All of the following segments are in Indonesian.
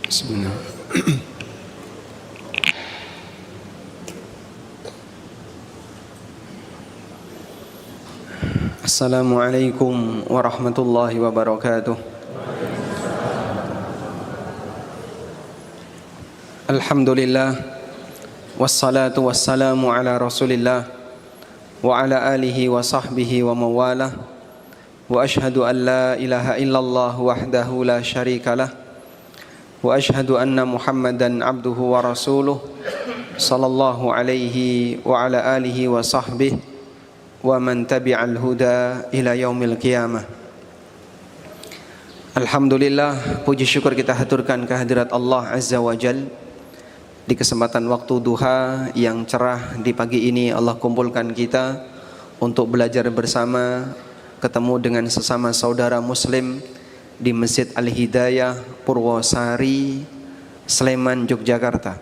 Bismillah. Assalamualaikum warahmatullahi wabarakatuh. Alhamdulillah, wassalatu wassalamu ala rasulillah wa ala alihi wa sahbihi wa mawalah. Wa ashhadu an la ilaha illallah wahdahu la syarika lah. Wa ashhadu anna Muhammadan abduhu wa rasuluh sallallahu alaihi wa ala alihi wa sahbihi wa man tabi'al huda ila yaumil qiyamah. Alhamdulillah, puji syukur kita haturkan kehadirat Allah Azza wa Jal. Di kesempatan waktu duha yang cerah di pagi ini, Allah kumpulkan kita untuk belajar bersama, ketemu dengan sesama saudara muslim di Masjid Al-Hidayah, Purwosari, Sleman, Yogyakarta.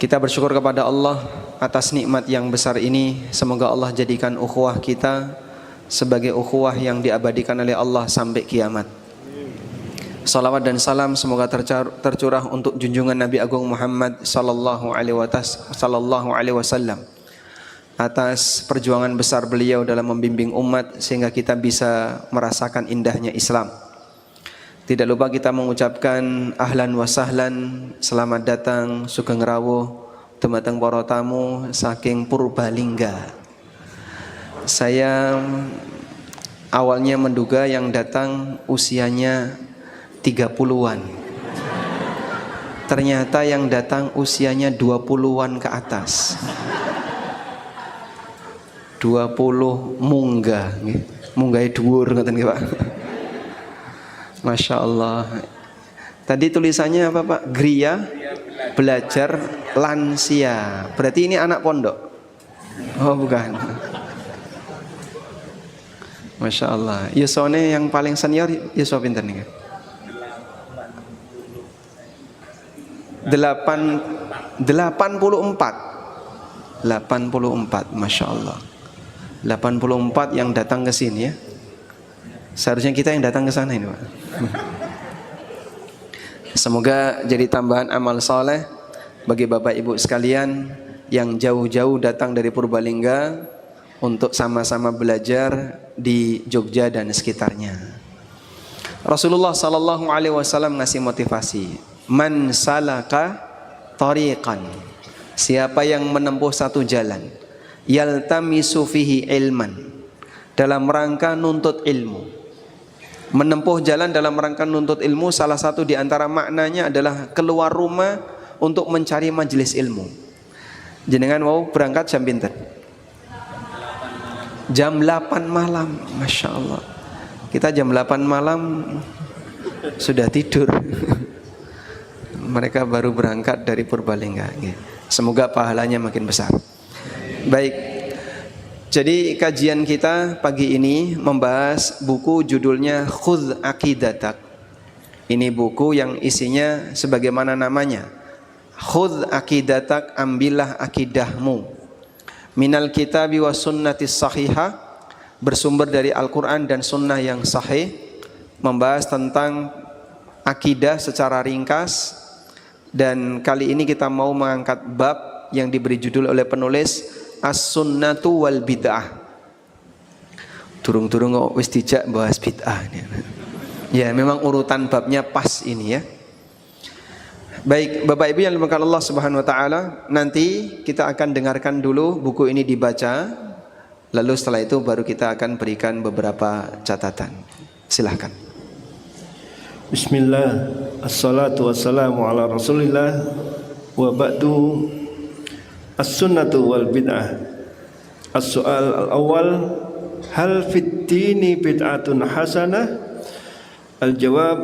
Kita bersyukur kepada Allah atas nikmat yang besar ini. Semoga Allah jadikan ukhuwah kita sebagai ukhuwah yang diabadikan oleh Allah sampai kiamat. Salawat dan salam semoga tercurah untuk junjungan Nabi Agung Muhammad sallallahu alaihi wasallam atas perjuangan besar beliau dalam membimbing umat sehingga kita bisa merasakan indahnya Islam. Tidak lupa kita mengucapkan ahlan wa sahlan, selamat datang, sugeng rawuh dumateng para tamu saking Purbalingga. Saya awalnya menduga yang datang usianya 30-an. Ternyata yang datang usianya 20-an ke atas. 20 munggah, munggah dhuwur ngoten nggih Pak. Masya Allah. Tadi tulisannya apa Pak? Gria belajar lansia. Berarti ini anak pondok? Oh bukan. Masya Allah. Yusone yang paling senior Yusuf pinten nih? 84, Masya Allah. 84 yang datang ke sini ya. Seharusnya kita yang datang ke sana ini Pak. Semoga jadi tambahan amal soleh bagi Bapak Ibu sekalian yang jauh-jauh datang dari Purbalingga untuk sama-sama belajar di Jogja dan sekitarnya. Rasulullah sallallahu alaihi wasallam ngasih motivasi. Man salaka tariqan, siapa yang menempuh satu jalan, yaltamisu fihi ilman, dalam rangka nuntut ilmu. Menempuh jalan dalam rangka nuntut ilmu, salah satu di antara maknanya adalah keluar rumah untuk mencari majelis ilmu. Jenengan mau berangkat jam pinten? Jam 8 malam, Masya Allah. Kita jam 8 malam sudah tidur. Mereka baru berangkat dari Purbalingga. Semoga pahalanya makin besar. Baik, jadi kajian kita pagi ini membahas buku judulnya Khudh Aqidatak. Ini buku yang isinya sebagaimana namanya, Khudh Aqidatak, ambillah akidahmu. Minal kitabi wa sunnatis sahihah, bersumber dari Al-Quran dan sunnah yang sahih, membahas tentang akidah secara ringkas. Dan kali ini kita mau mengangkat bab yang diberi judul oleh penulis As-Sunnatu wal Bid'ah. Turung-turung kok wis dijak bahas bid'ah. Ya memang urutan babnya pas ini ya. Baik Bapak Ibu yang dimuliakan Allah Subhanahu wa taala, nanti kita akan dengarkan dulu buku ini dibaca. Lalu setelah itu baru kita akan berikan beberapa catatan. Silahkan. Bismillah, assalatu wassalamu ala rasulillah, wa ba'du. As-sunnatu wal bid'ah. As-soal al-awwal, hal fit dini bid'atun hasanah? Al-jawab,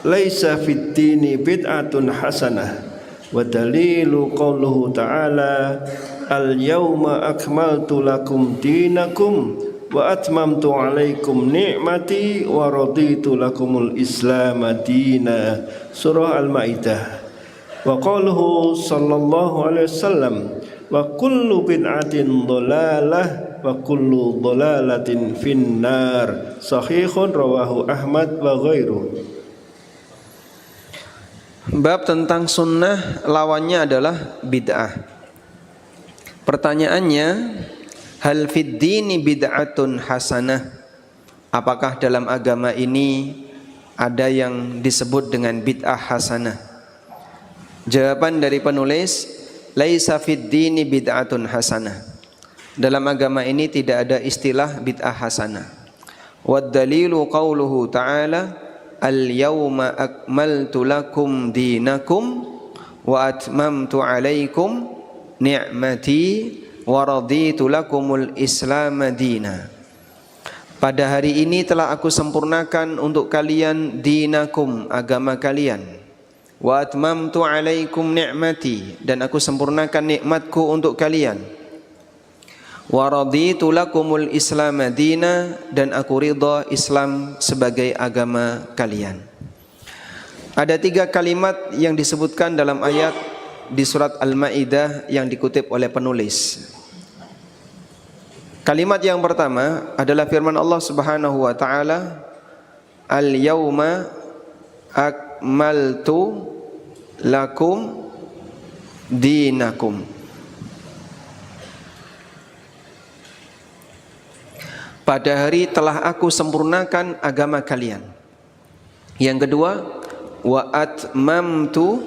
laisa fit dini bid'atun hasanah. Wa dalilu qawluhu ta'ala, al-yawma akmaltu lakum dinakum wa atmamtu alaikum ni'mati wa raditu lakumul islam dina. Surah Al-Maidah. Wa qaluhu sallallahu alaihi wasallam, wa kullu bid'atin dhalalah wa kullu dhalalatin finnar. Sahihun rawahu Ahmad wa ghairuh. Bab tentang sunnah lawannya adalah bid'ah. Pertanyaannya, hal fid dini bid'atun hasanah? Apakah dalam agama ini ada yang disebut dengan bid'ah hasanah? Jawaban dari penulis, laisa fid dini bid'atun hasanah. Dalam agama ini tidak ada istilah bid'ah hasanah. Wad dalilu qauluhu ta'ala, al-yawma akmaltu lakum dinakum wa atmamtu alaikum ni'mati wa raditu lakumul islam dina. Pada hari ini telah aku sempurnakan untuk kalian dinakum, agama kalian. Wa atmamtu alaikum ni'mati, dan aku sempurnakan nikmatku untuk kalian. Wa raditu lakumul islam dina, dan aku ridha Islam sebagai agama kalian. Ada 3 kalimat yang disebutkan dalam ayat di surat Al-Maidah yang dikutip oleh penulis. Kalimat yang pertama adalah firman Allah Subhanahu wa taala, al-yauma akmaltu lakum dinakum. Pada hari telah aku sempurnakan agama kalian. Yang kedua, wa atmamtu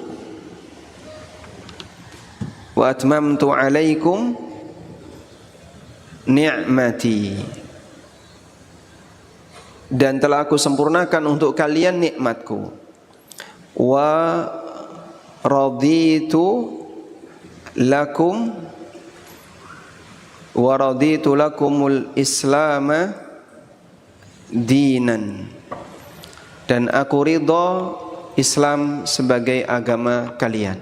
alaikum ni'mati, dan telah aku sempurnakan untuk kalian nikmatku. Wa raditu lakumul islama dinan, dan aku ridha Islam sebagai agama kalian.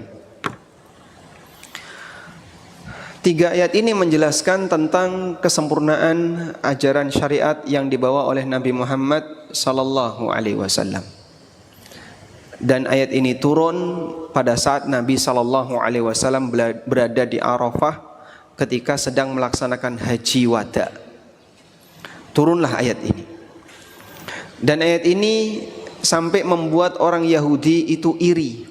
3 ayat ini menjelaskan tentang kesempurnaan ajaran syariat yang dibawa oleh Nabi Muhammad sallallahu alaihi wasallam. Dan ayat ini turun pada saat Nabi sallallahu alaihi wasallam berada di Arafah ketika sedang melaksanakan haji wada. Turunlah ayat ini. Dan ayat ini sampai membuat orang Yahudi itu iri.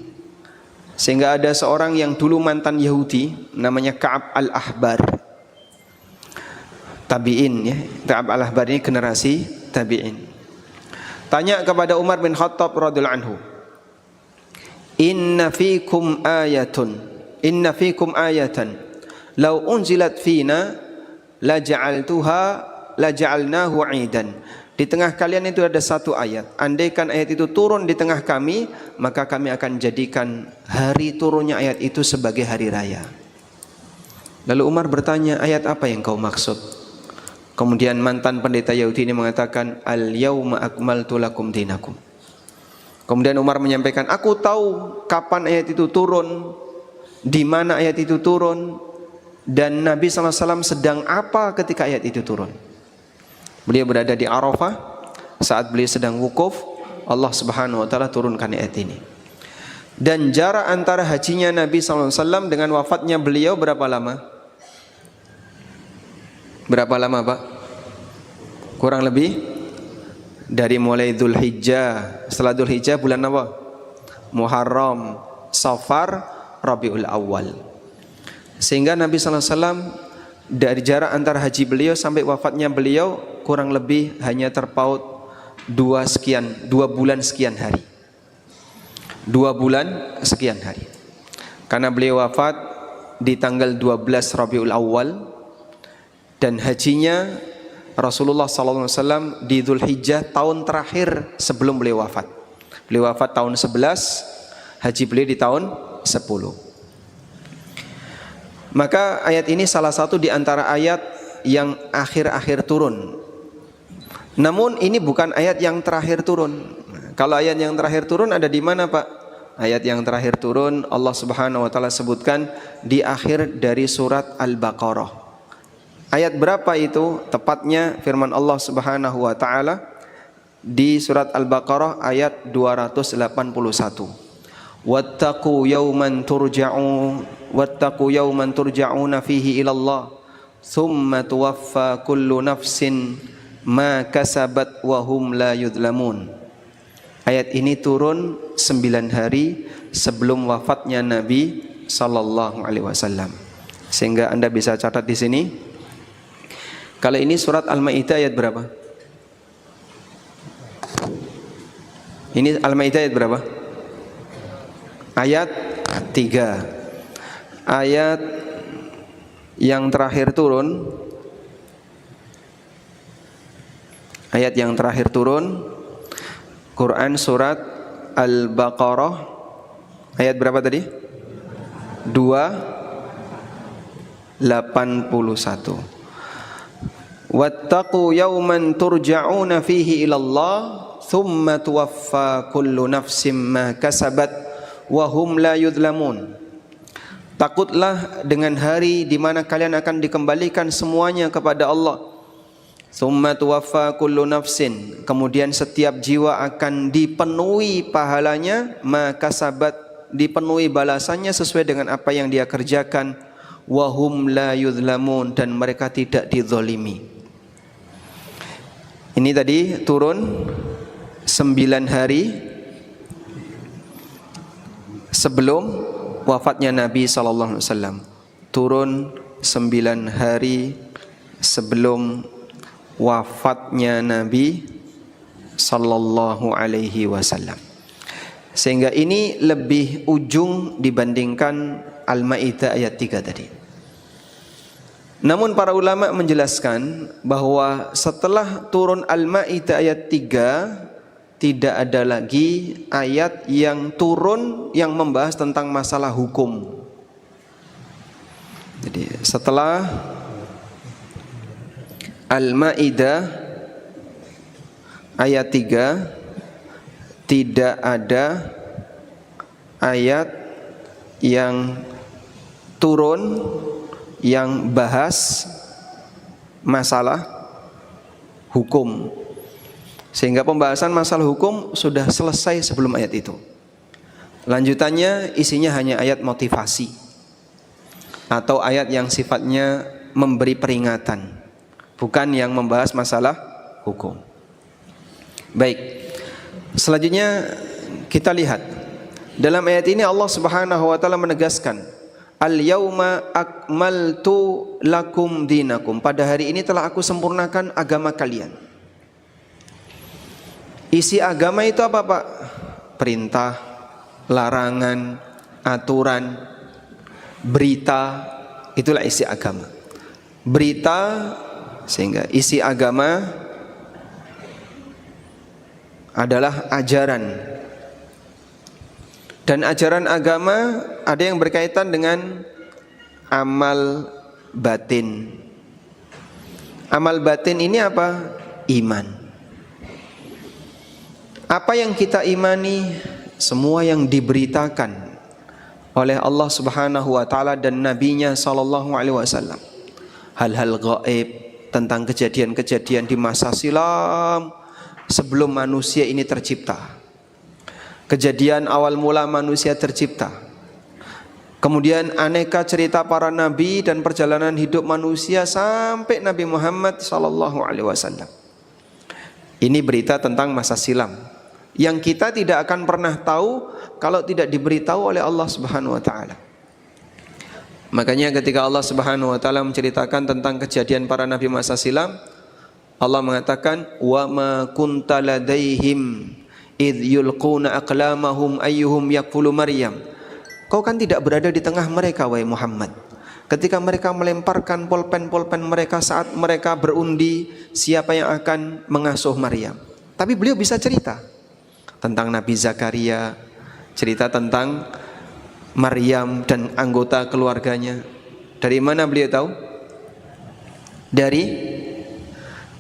Sehingga ada seorang yang dulu mantan Yahudi, namanya Ka'ab al-Ahbar. Tabi'in ya. Ka'ab al-Ahbar ini generasi tabi'in. Tanya kepada Umar bin Khattab radhiyallahu anhu, Inna fikum ayatan law unzilat fina laja'alnahu 'idan. Di tengah kalian itu ada satu ayat. Andaikan ayat itu turun di tengah kami, maka kami akan jadikan hari turunnya ayat itu sebagai hari raya. Lalu Umar bertanya, ayat apa yang kau maksud? Kemudian mantan pendeta Yahudi ini mengatakan, al-yawma akmaltu lakum dinakum. Kemudian Umar menyampaikan, aku tahu kapan ayat itu turun, di mana ayat itu turun, dan Nabi SAW sedang apa ketika ayat itu turun. Beliau berada di Arafah, saat beliau sedang wukuf, Allah Subhanahu wa taala turunkan ayat ini. Dan jarak antara hajinya Nabi SAW dengan wafatnya beliau berapa lama? Berapa lama Pak? Kurang lebih dari mulai Dzulhijjah. Setelah Dzulhijjah bulan apa? Muharram, Safar, Rabiul Awal. Sehingga Nabi SAW dari jarak antara haji beliau sampai wafatnya beliau kurang lebih hanya terpaut 2 bulan sekian hari. 2 bulan sekian hari. Karena beliau wafat di tanggal 12 Rabiul Awal, dan hajinya Rasulullah SAW di Dzulhijjah tahun terakhir sebelum beliau wafat. Beliau wafat tahun 11, haji beliau di tahun 10. Maka ayat ini salah satu di antara ayat yang akhir-akhir turun. Namun ini bukan ayat yang terakhir turun. Kalau ayat yang terakhir turun ada di mana Pak? Ayat yang terakhir turun Allah Subhanahu wa taala sebutkan di akhir dari surat Al-Baqarah. Ayat berapa itu? Tepatnya firman Allah Subhanahu wa taala di surat Al-Baqarah ayat 281. Wattaqu yawman turja'una fihi ila Allah thumma tuwaffa kullu nafsin ma kasabat wa hum la yudlamun. Ayat ini turun 9 hari sebelum wafatnya Nabi sallallahu alaihi wasallam. Sehingga Anda bisa catat di sini. Kalau ini surat Al-Maidah ayat berapa? Ini Al-Maidah ayat berapa? Ayat 3. Ayat yang terakhir turun, ayat yang terakhir turun Quran surat Al-Baqarah ayat berapa tadi? 281. Wattaqu yawman turja'una fihi ilallah thumma tuwaffa kullu nafsim ma kasabat wa hum la yudlamun. Takutlah dengan hari di mana kalian akan dikembalikan semuanya kepada Allah. Thumma tuwaffa kullu nafsin, kemudian setiap jiwa akan dipenuhi pahalanya, ma kasabat, dipenuhi balasannya sesuai dengan apa yang dia kerjakan, wa hum la yudlamun, dan mereka tidak dizalimi. Ini tadi turun 9 hari sebelum wafatnya Nabi sallallahu alaihi wasallam. Turun 9 hari sebelum wafatnya Nabi sallallahu alaihi wasallam. Sehingga ini lebih ujung dibandingkan Al-Maidah ayat 3 tadi. Namun para ulama menjelaskan bahwa setelah turun Al-Maidah ayat 3 tidak ada lagi ayat yang turun yang membahas tentang masalah hukum. Jadi setelah Al-Maidah ayat 3 tidak ada ayat yang turun yang bahas masalah hukum. Sehingga pembahasan masalah hukum sudah selesai sebelum ayat itu. Lanjutannya isinya hanya ayat motivasi atau ayat yang sifatnya memberi peringatan, bukan yang membahas masalah hukum. Baik. Selanjutnya kita lihat dalam ayat ini Allah Subhanahu wa taala menegaskan, Al-yauma akmaltu lakum dinakum. Pada hari ini telah aku sempurnakan agama kalian. Isi agama itu apa, Pak? Perintah, larangan, aturan, berita, itulah isi agama. Berita, sehingga isi agama adalah ajaran. Dan ajaran agama ada yang berkaitan dengan amal batin. Amal batin ini apa? Iman. Apa yang kita imani, semua yang diberitakan oleh Allah Subhanahu wa taala dan nabinya sallallahu alaihi wasallam. Hal-hal gaib tentang kejadian-kejadian di masa silam sebelum manusia ini tercipta. Kejadian awal mula manusia tercipta. Kemudian aneka cerita para nabi dan perjalanan hidup manusia sampai Nabi Muhammad sallallahu alaihi wasallam. Ini berita tentang masa silam yang kita tidak akan pernah tahu kalau tidak diberitahu oleh Allah Subhanahu wa taala. Makanya ketika Allah Subhanahu wa taala menceritakan tentang kejadian para nabi masa silam, Allah mengatakan, "Wa ma kunta ladaihim idh yulquna aqlamahum ayyuhum yakfulu Maryam." Kau kan tidak berada di tengah mereka, wahai Muhammad, ketika mereka melemparkan pulpen-pulpen mereka saat mereka berundi siapa yang akan mengasuh Maryam. Tapi beliau bisa cerita tentang Nabi Zakaria, cerita tentang Maryam dan anggota keluarganya. Dari mana beliau tahu? Dari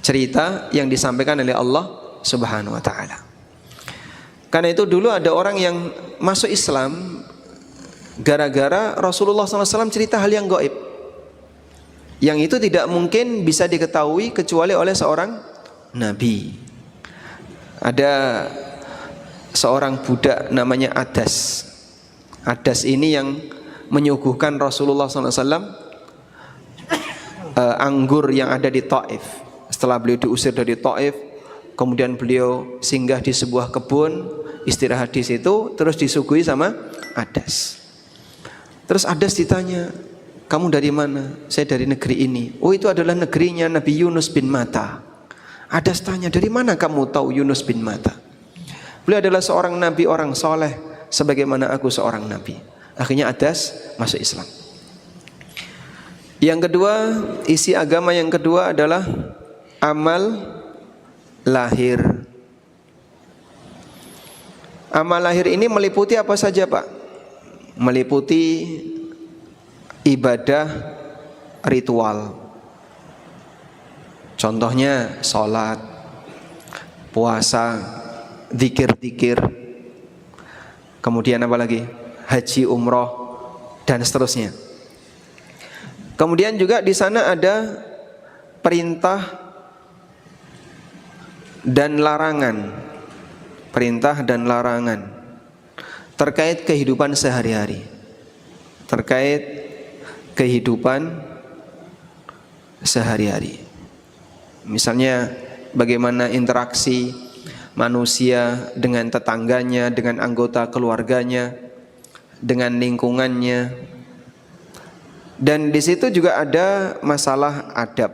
cerita yang disampaikan oleh Allah Subhanahu wa taala. Karena itu dulu ada orang yang masuk Islam gara-gara Rasulullah SAW cerita hal yang gaib, yang itu tidak mungkin bisa diketahui kecuali oleh seorang nabi. Ada seorang budak namanya Adas. Adas ini yang menyuguhkan Rasulullah SAW anggur yang ada di Taif. Setelah beliau diusir dari Taif, kemudian beliau singgah di sebuah kebun, istirahat di situ, terus disuguhi sama Adas. Terus Adas ditanya, kamu dari mana? Saya dari negeri ini. Oh, itu adalah negerinya Nabi Yunus bin Matta. Adas tanya, dari mana kamu tahu Yunus bin Matta? Beliau adalah seorang nabi, orang soleh, sebagaimana aku seorang nabi. Akhirnya Adas masuk Islam. Yang kedua, isi agama yang kedua adalah amal lahir. Amal lahir ini meliputi apa saja, Pak? Meliputi ibadah ritual. Contohnya sholat, puasa, zikir-zikir. Kemudian apa lagi? Haji, umroh, dan seterusnya. Kemudian juga di sana ada perintah dan larangan. Perintah dan larangan terkait kehidupan sehari-hari. Terkait kehidupan sehari-hari. Misalnya bagaimana interaksi manusia dengan tetangganya, dengan anggota keluarganya, dengan lingkungannya. Dan di situ juga ada masalah adab.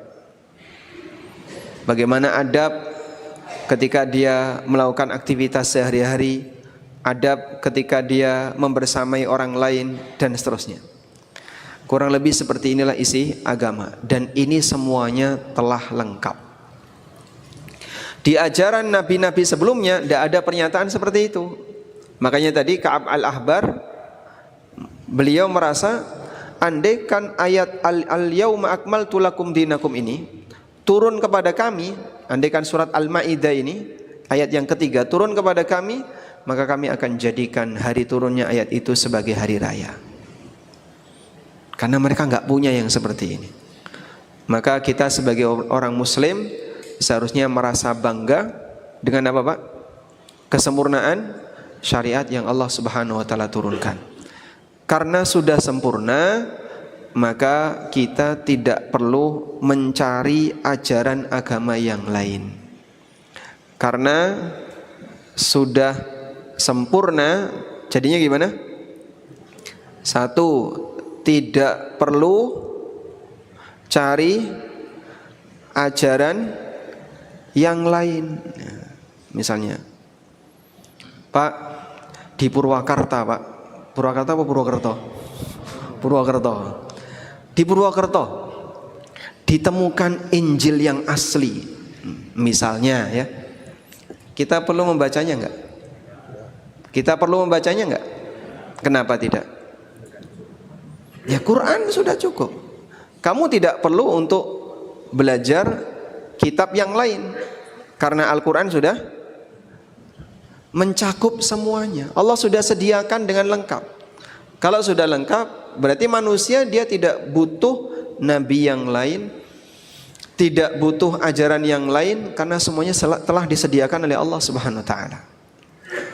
Bagaimana adab ketika dia melakukan aktivitas sehari-hari, adab ketika dia membersamai orang lain, dan seterusnya. Kurang lebih seperti inilah isi agama. Dan ini semuanya telah lengkap. Di ajaran nabi-nabi sebelumnya tidak ada pernyataan seperti itu. Makanya tadi Ka'ab al-Ahbar, beliau merasa andaikan ayat al-yauma akmaltu lakum dinakum ini turun kepada kami, andaikan surat Al-Maidah ini ayat yang ketiga turun kepada kami, maka kami akan jadikan hari turunnya ayat itu sebagai hari raya. Karena mereka nggak punya yang seperti ini. Maka kita sebagai orang muslim seharusnya merasa bangga dengan apa, Pak? Kesempurnaan syariat yang Allah Subhanahu wa taala turunkan. Karena sudah sempurna, maka kita tidak perlu mencari ajaran agama yang lain. Karena sudah sempurna, jadinya gimana? Satu, tidak perlu cari ajaran yang lain. Misalnya, Pak, di Purwakarta, Pak. Purwakarta apa Purwokerto? Purwokerto. Di Purwokerto ditemukan Injil yang asli. Misalnya ya, kita perlu membacanya enggak? Kita perlu membacanya enggak? Kenapa tidak? Ya Quran sudah cukup. Kamu tidak perlu untuk belajar kitab yang lain, karena Al-Quran sudah mencakup semuanya. Allah sudah sediakan dengan lengkap. Kalau sudah lengkap, berarti manusia dia tidak butuh nabi yang lain, tidak butuh ajaran yang lain, karena semuanya telah disediakan oleh Allah Subhanahu wa taala.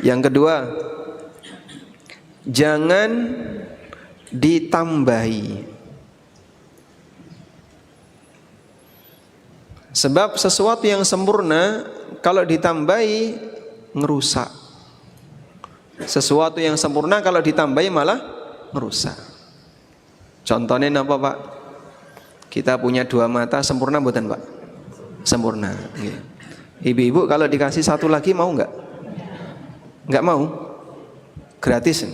Yang kedua, jangan ditambahi. Sebab sesuatu yang sempurna kalau ditambahi ngerusak. Sesuatu yang sempurna kalau ditambahi malah ngerusak. Contohnya apa, Pak? Kita punya dua mata, sempurna bukan, Pak? Sempurna. Ibu-ibu kalau dikasih satu lagi mau nggak? Nggak mau? Gratis.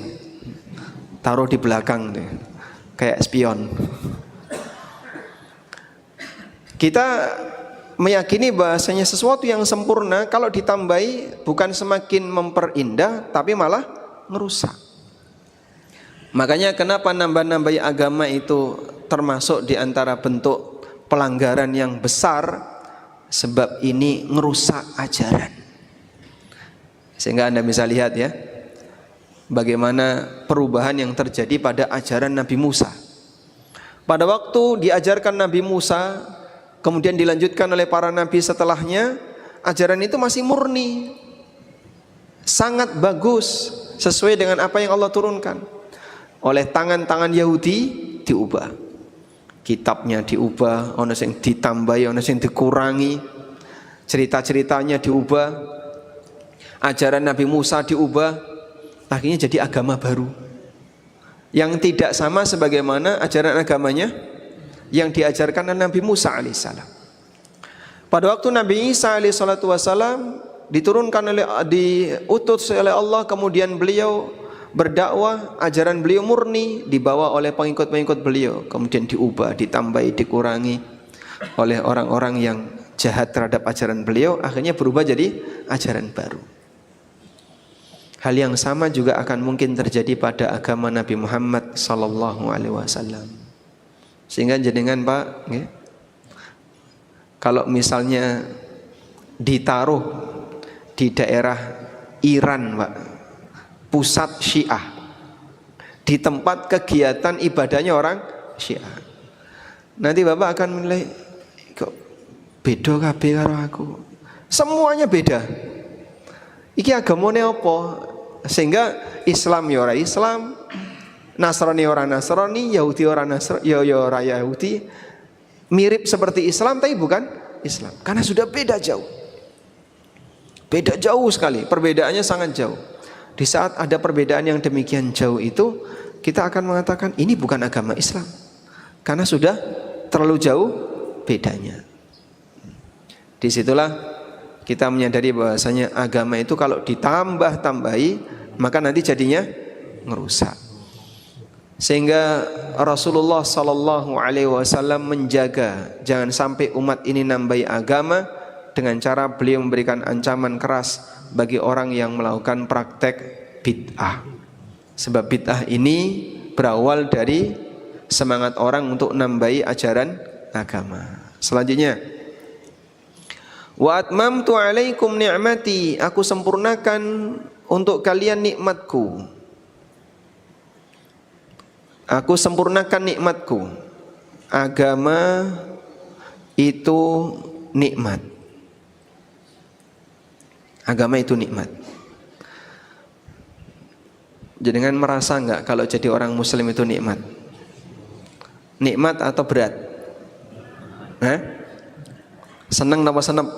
Taruh di belakang deh, kayak spion. Kita meyakini bahasanya sesuatu yang sempurna kalau ditambahi bukan semakin memperindah, tapi malah merusak. Makanya kenapa nambah-nambahi agama itu termasuk di antara bentuk pelanggaran yang besar, sebab ini ngerusak ajaran. Sehingga Anda bisa lihat ya, bagaimana perubahan yang terjadi pada ajaran Nabi Musa. Pada waktu diajarkan Nabi Musa, kemudian dilanjutkan oleh para nabi setelahnya, ajaran itu masih murni, sangat bagus, sesuai dengan apa yang Allah turunkan. Oleh tangan-tangan Yahudi diubah, kitabnya diubah, ono sing ditambahi, ono sing dikurangi. cerita-ceritanya diubah, ajaran Nabi Musa diubah, akhirnya jadi agama baru yang tidak sama sebagaimana ajaran agamanya yang diajarkan oleh Nabi Musa alaihissalam. Pada waktu Nabi Isa alaihissalam diutus oleh Allah, kemudian beliau berdakwah, ajaran beliau murni dibawa oleh pengikut-pengikut beliau, kemudian diubah, ditambahi, dikurangi oleh orang-orang yang jahat terhadap ajaran beliau, akhirnya berubah jadi ajaran baru. Hal yang sama juga akan mungkin terjadi pada agama Nabi Muhammad sallallahu alaihi wasallam. Sehingga jenengan Pak, kalau misalnya ditaruh di daerah Iran Pak, pusat Syiah, di tempat kegiatan ibadahnya orang Syiah, nanti Bapak akan menilai, kok beda kabeh karo aku, semuanya beda, iki agamane apa? Sehingga Islam ya ora Islam, Nasrani ora Nasrani, Yahudi ora Nasrani, ya ora Yahudi, mirip seperti Islam tapi bukan Islam, karena sudah beda jauh. Beda jauh sekali, perbedaannya sangat jauh. Di saat ada perbedaan yang demikian jauh itu, kita akan mengatakan ini bukan agama Islam, karena sudah terlalu jauh bedanya. Disitulah kita menyadari bahwasanya agama itu kalau ditambah-tambahi maka nanti jadinya ngerusak. Sehingga Rasulullah sallallahu alaihi wasallam menjaga jangan sampai umat ini nambahi agama dengan cara beliau memberikan ancaman keras bagi orang yang melakukan praktek bid'ah. Sebab bid'ah ini berawal dari semangat orang untuk nambahi ajaran agama. Selanjutnya, wa atmamtu alaikum ni'mati, aku sempurnakan untuk kalian nikmatku. Aku sempurnakan nikmatku. Agama itu nikmat. Agama itu nikmat. Jangan merasa enggak kalau jadi orang muslim itu nikmat? Nikmat atau berat? Senang apa senep?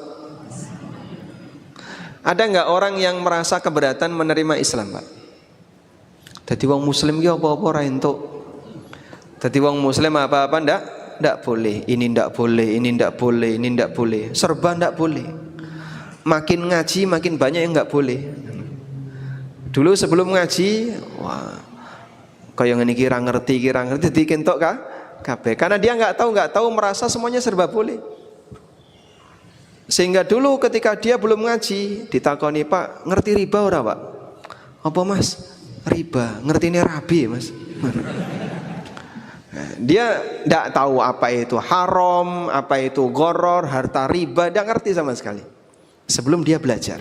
Ada enggak orang yang merasa keberatan menerima Islam, Pak? Jadi wong muslim ki apa-apa ora entuk. Jadi wong muslim apa-apa ndak boleh. Ini ndak boleh, ini ndak boleh, ini ndak boleh. Serba ndak boleh. Makin ngaji makin banyak yang nggak boleh. Dulu sebelum ngaji, wah, kaya ngene iki ra ngerti dikentok kabeh. Karena dia nggak tahu merasa semuanya serba boleh. Sehingga dulu ketika dia belum ngaji, ditakoni, "Pak, ngerti riba ora, Pak?" "Apa, Mas?" "Riba." "Ngertine rabi, Mas." Dia nggak tahu apa itu haram, apa itu gharar, harta riba, nggak ngerti sama sekali sebelum dia belajar.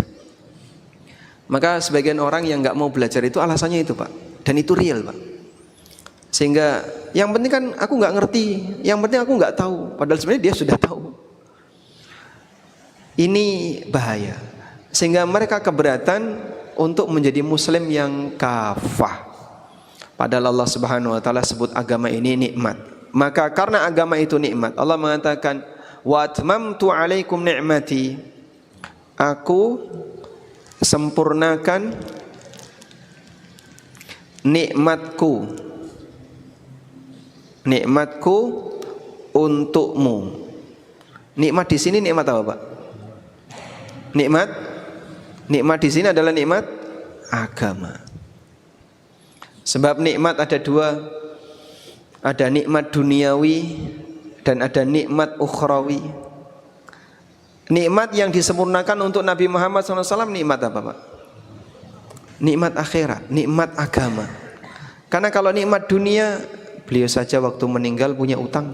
Maka sebagian orang yang nggak mau belajar itu alasannya itu, Pak, dan itu real, Pak. Sehingga yang penting kan aku nggak ngerti, yang penting aku nggak tahu, padahal sebenarnya dia sudah tahu. Ini bahaya, sehingga mereka keberatan untuk menjadi muslim yang kafah. Padahal Allah Subhanahu wa taala sebut agama ini nikmat. Maka karena agama itu nikmat, Allah mengatakan, "Wa atmamtu 'alaikum ni'mati." Aku sempurnakan nikmatku. Nikmatku untukmu. Nikmat di sini nikmat apa, Pak? Nikmat di sini adalah nikmat agama. Sebab nikmat ada dua, ada nikmat duniawi dan ada nikmat ukhrawi. Nikmat yang disempurnakan untuk Nabi Muhammad SAW nikmat apa, Pak? Nikmat akhirat, nikmat agama. Karena kalau nikmat dunia, beliau saja waktu meninggal punya utang.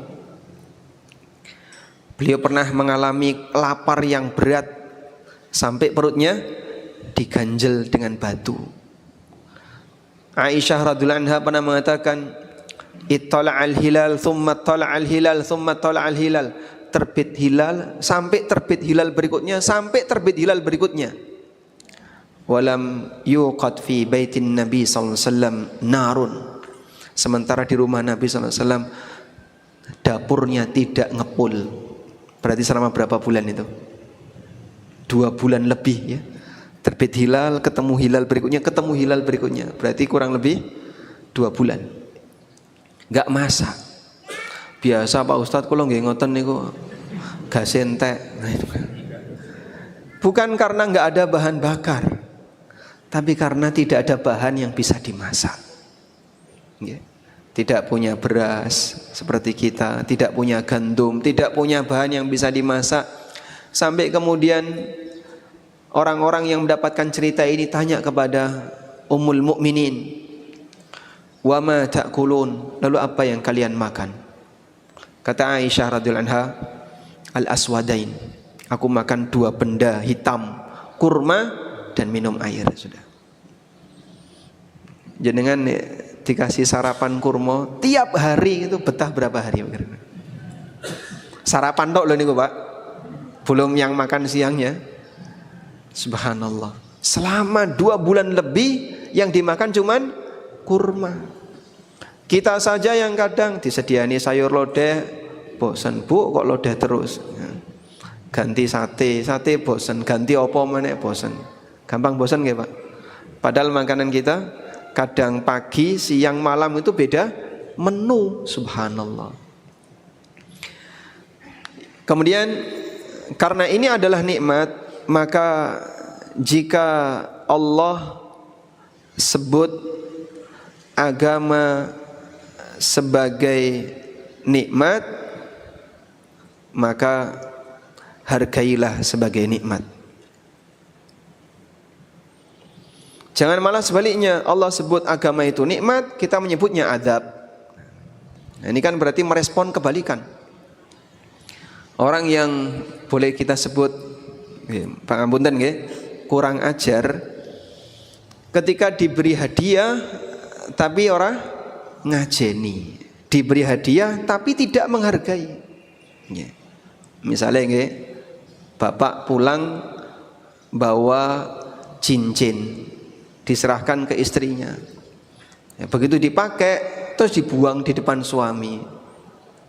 Beliau pernah mengalami lapar yang berat sampai perutnya diganjel dengan batu. Aisyah radhiyallahu anha pernah mengatakan, "Ittala'al hilal, thumma tala'al hilal, thumma tala'al hilal." Terbit hilal sampai terbit hilal berikutnya, sampai terbit hilal berikutnya. Walam yuqad fi baitin Nabi sallallahu alaihi wasallam narun. Sementara di rumah Nabi sallallahu alaihi wasallam dapurnya tidak ngepul. Berarti selama berapa bulan itu? 2 bulan lebih ya. Terbit hilal, ketemu hilal berikutnya, ketemu hilal berikutnya. Berarti kurang lebih 2 bulan. Enggak masak. Biasa Pak Ustadz kalau nggih ngoten niku gas entek. Nah, itu kan. Bukan karena enggak ada bahan bakar, tapi karena tidak ada bahan yang bisa dimasak. Ya. Tidak punya beras seperti kita, tidak punya gandum, tidak punya bahan yang bisa dimasak. Sampai kemudian orang-orang yang mendapatkan cerita ini tanya kepada Ummul Mukminin, "Wa ma ta'kulun?" Lalu apa yang kalian makan? Kata Aisyah radhiyallahu anha, "Al-aswadain." Aku makan 2 benda hitam, kurma dan minum air sudah. Jenengan dikasih sarapan kurma tiap hari itu betah berapa hari? Sarapan tok loh niku Pak. Belum yang makan siangnya. Subhanallah. Selama 2 bulan lebih yang dimakan cuman kurma. Kita saja yang kadang disediani sayur lodeh, bosan Bu kok lodeh terus. Ganti sate bosan, ganti opo meneh bosan. Gampang bosan nggih Pak? Padahal makanan kita kadang pagi, siang, malam itu beda menu. Subhanallah. Kemudian karena ini adalah nikmat, maka jika Allah sebut agama sebagai nikmat, maka hargailah sebagai nikmat. Jangan malah sebaliknya, Allah sebut agama itu nikmat, kita menyebutnya adab. Nah, ini kan berarti merespon kebalikan. Orang yang boleh kita sebut pangapunten nggih, kurang ajar, ketika diberi hadiah tapi orang ngajeni, diberi hadiah tapi tidak menghargai. Misalnya nggih, bapak pulang bawa cincin, diserahkan ke istrinya. Ya, begitu dipakai terus dibuang di depan suami.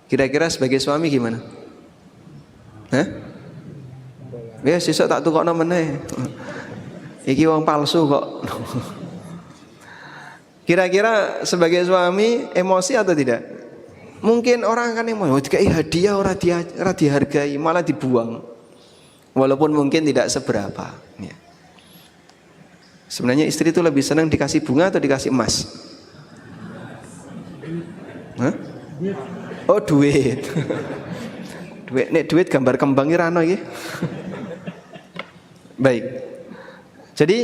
Kira-kira sebagai suami gimana? Hah? Ya sesuk tak tukokno meneh. Iki wong palsu kok. Kira-kira sebagai suami emosi atau tidak? Mungkin orang kan emosi, dikai hadiah ora dihargai, malah dibuang. Walaupun mungkin tidak seberapa. Ya. Sebenarnya istri itu lebih senang dikasih bunga atau dikasih emas? Hah? Oh duit. Duit gambar kembang iki rano iki. Baik. Jadi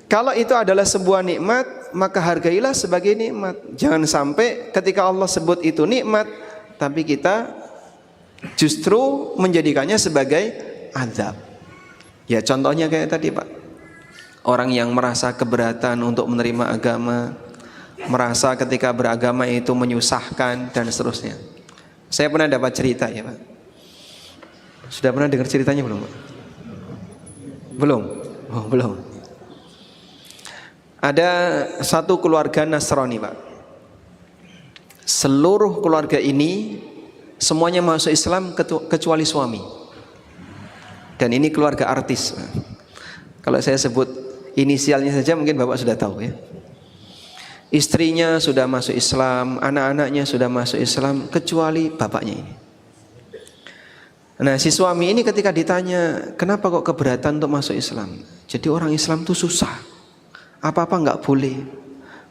kalau itu adalah sebuah nikmat, maka hargailah sebagai nikmat. Jangan sampai ketika Allah sebut itu nikmat, tapi kita justru menjadikannya sebagai azab. Ya contohnya kayak tadi Pak. Orang yang merasa keberatan untuk menerima agama, merasa ketika beragama itu menyusahkan dan seterusnya. Saya pernah dapat cerita ya Pak. Sudah pernah dengar ceritanya belum Pak? Belum? Oh belum. Ada satu keluarga Nasrani Pak. Seluruh keluarga ini semuanya masuk Islam kecuali suami. Dan ini keluarga artis. Kalau saya sebut inisialnya saja mungkin Bapak sudah tahu ya. Istrinya sudah masuk Islam, anak-anaknya sudah masuk Islam, kecuali bapaknya ini. Nah si suami ini ketika ditanya, kenapa kok keberatan untuk masuk Islam? Jadi orang Islam itu susah, apa-apa nggak boleh.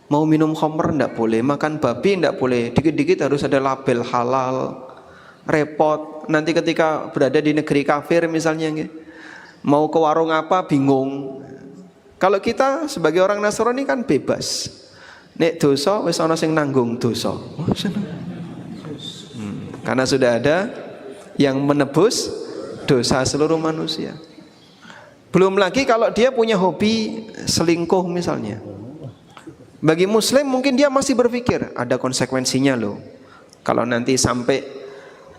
Mau minum khamr nggak boleh, makan babi nggak boleh, dikit-dikit harus ada label halal. Repot, nanti ketika berada di negeri kafir misalnya, mau ke warung apa bingung. Kalau kita sebagai orang Nasrani kan bebas. Nek dosa wis ana sing nanggung dosa. Karena sudah ada yang menebus dosa seluruh manusia. Belum lagi kalau dia punya hobi selingkuh misalnya. Bagi muslim mungkin dia masih berpikir ada konsekuensinya loh. Kalau nanti sampai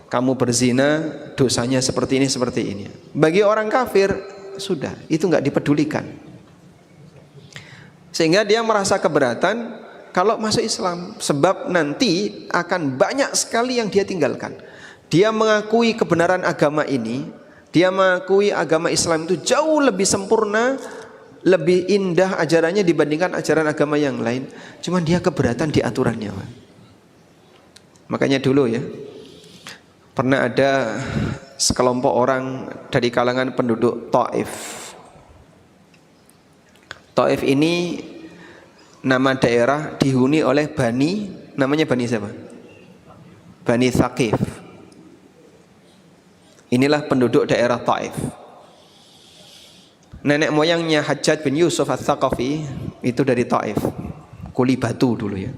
kamu berzina dosanya seperti ini. Bagi orang kafir sudah, itu enggak dipedulikan. Sehingga dia merasa keberatan kalau masuk Islam, sebab nanti akan banyak sekali yang dia tinggalkan. Dia mengakui kebenaran agama ini, Dia mengakui agama Islam itu jauh lebih sempurna, lebih indah ajarannya dibandingkan ajaran agama yang lain. Cuman dia keberatan di aturannya. Makanya dulu ya, pernah ada sekelompok orang dari kalangan penduduk Taif. Taif ini nama daerah dihuni oleh Bani, namanya Bani siapa? Bani Thaqif. Inilah penduduk daerah Taif. Nenek moyangnya Hajjaj bin Yusuf Al-Thaqafi itu dari Taif, kuli batu dulu ya.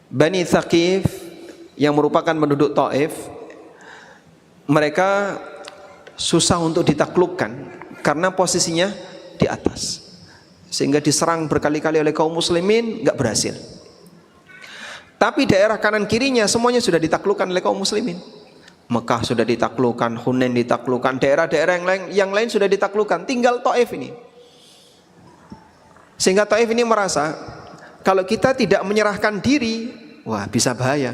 Bani Thaqif yang merupakan penduduk Taif, mereka susah untuk ditaklukkan karena posisinya di atas, sehingga diserang berkali-kali oleh kaum muslimin, nggak berhasil. Tapi daerah kanan kirinya semuanya sudah ditaklukkan oleh kaum muslimin. Mekah sudah ditaklukkan, Hunain ditaklukkan, daerah-daerah yang lain sudah ditaklukkan, tinggal Taif ini. Sehingga Taif ini merasa kalau kita tidak menyerahkan diri, wah bisa bahaya.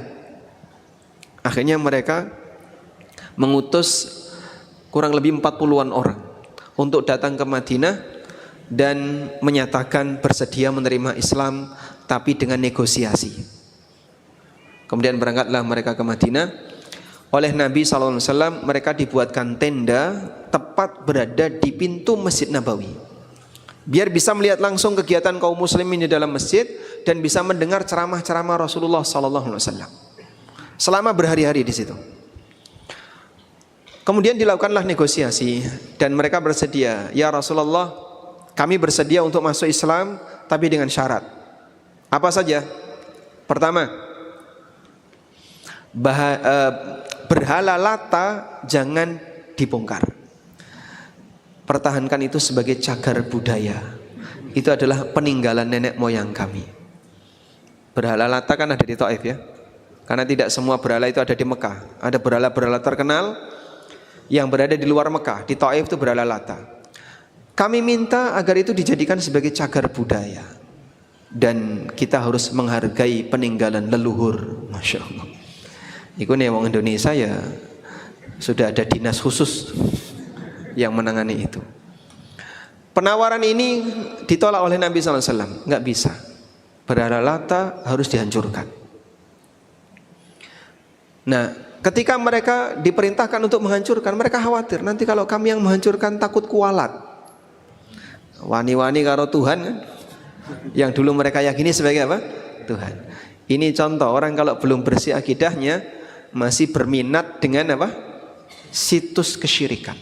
Akhirnya mereka mengutus kurang lebih 40-an orang untuk datang ke Madinah dan menyatakan bersedia menerima Islam, tapi dengan negosiasi. Kemudian berangkatlah mereka ke Madinah. Oleh Nabi SAW mereka dibuatkan tenda tepat berada di pintu Masjid Nabawi, biar bisa melihat langsung kegiatan kaum muslimin di dalam masjid dan bisa mendengar ceramah-ceramah Rasulullah SAW selama berhari-hari di situ. Kemudian dilakukanlah negosiasi dan mereka bersedia, ya Rasulullah, kami bersedia untuk masuk Islam tapi dengan syarat. Apa saja? Pertama, berhala Lata jangan dibongkar. Pertahankan itu sebagai cagar budaya. Itu adalah peninggalan nenek moyang kami. Berhala Lata kan ada di Taif ya. Karena tidak semua berhala itu ada di Mekah. Ada berhala-berhala terkenal yang berada di luar Mekah. Di Taif itu berhala Lata. Kami minta agar itu dijadikan sebagai cagar budaya. Dan kita harus menghargai peninggalan leluhur. Masya Allah. Iku nih wong Indonesia ya sudah ada dinas khusus yang menangani itu. Penawaran ini ditolak oleh Nabi SAW. Nggak bisa. Berhala Lata harus dihancurkan. Nah, ketika mereka diperintahkan untuk menghancurkan, mereka khawatir nanti kalau kami yang menghancurkan takut kualat. Wani-wani karo Tuhan kan? Yang dulu mereka yakini sebagai apa? Tuhan. Ini contoh orang kalau belum bersih akidahnya masih berminat dengan apa? Situs kesyirikan.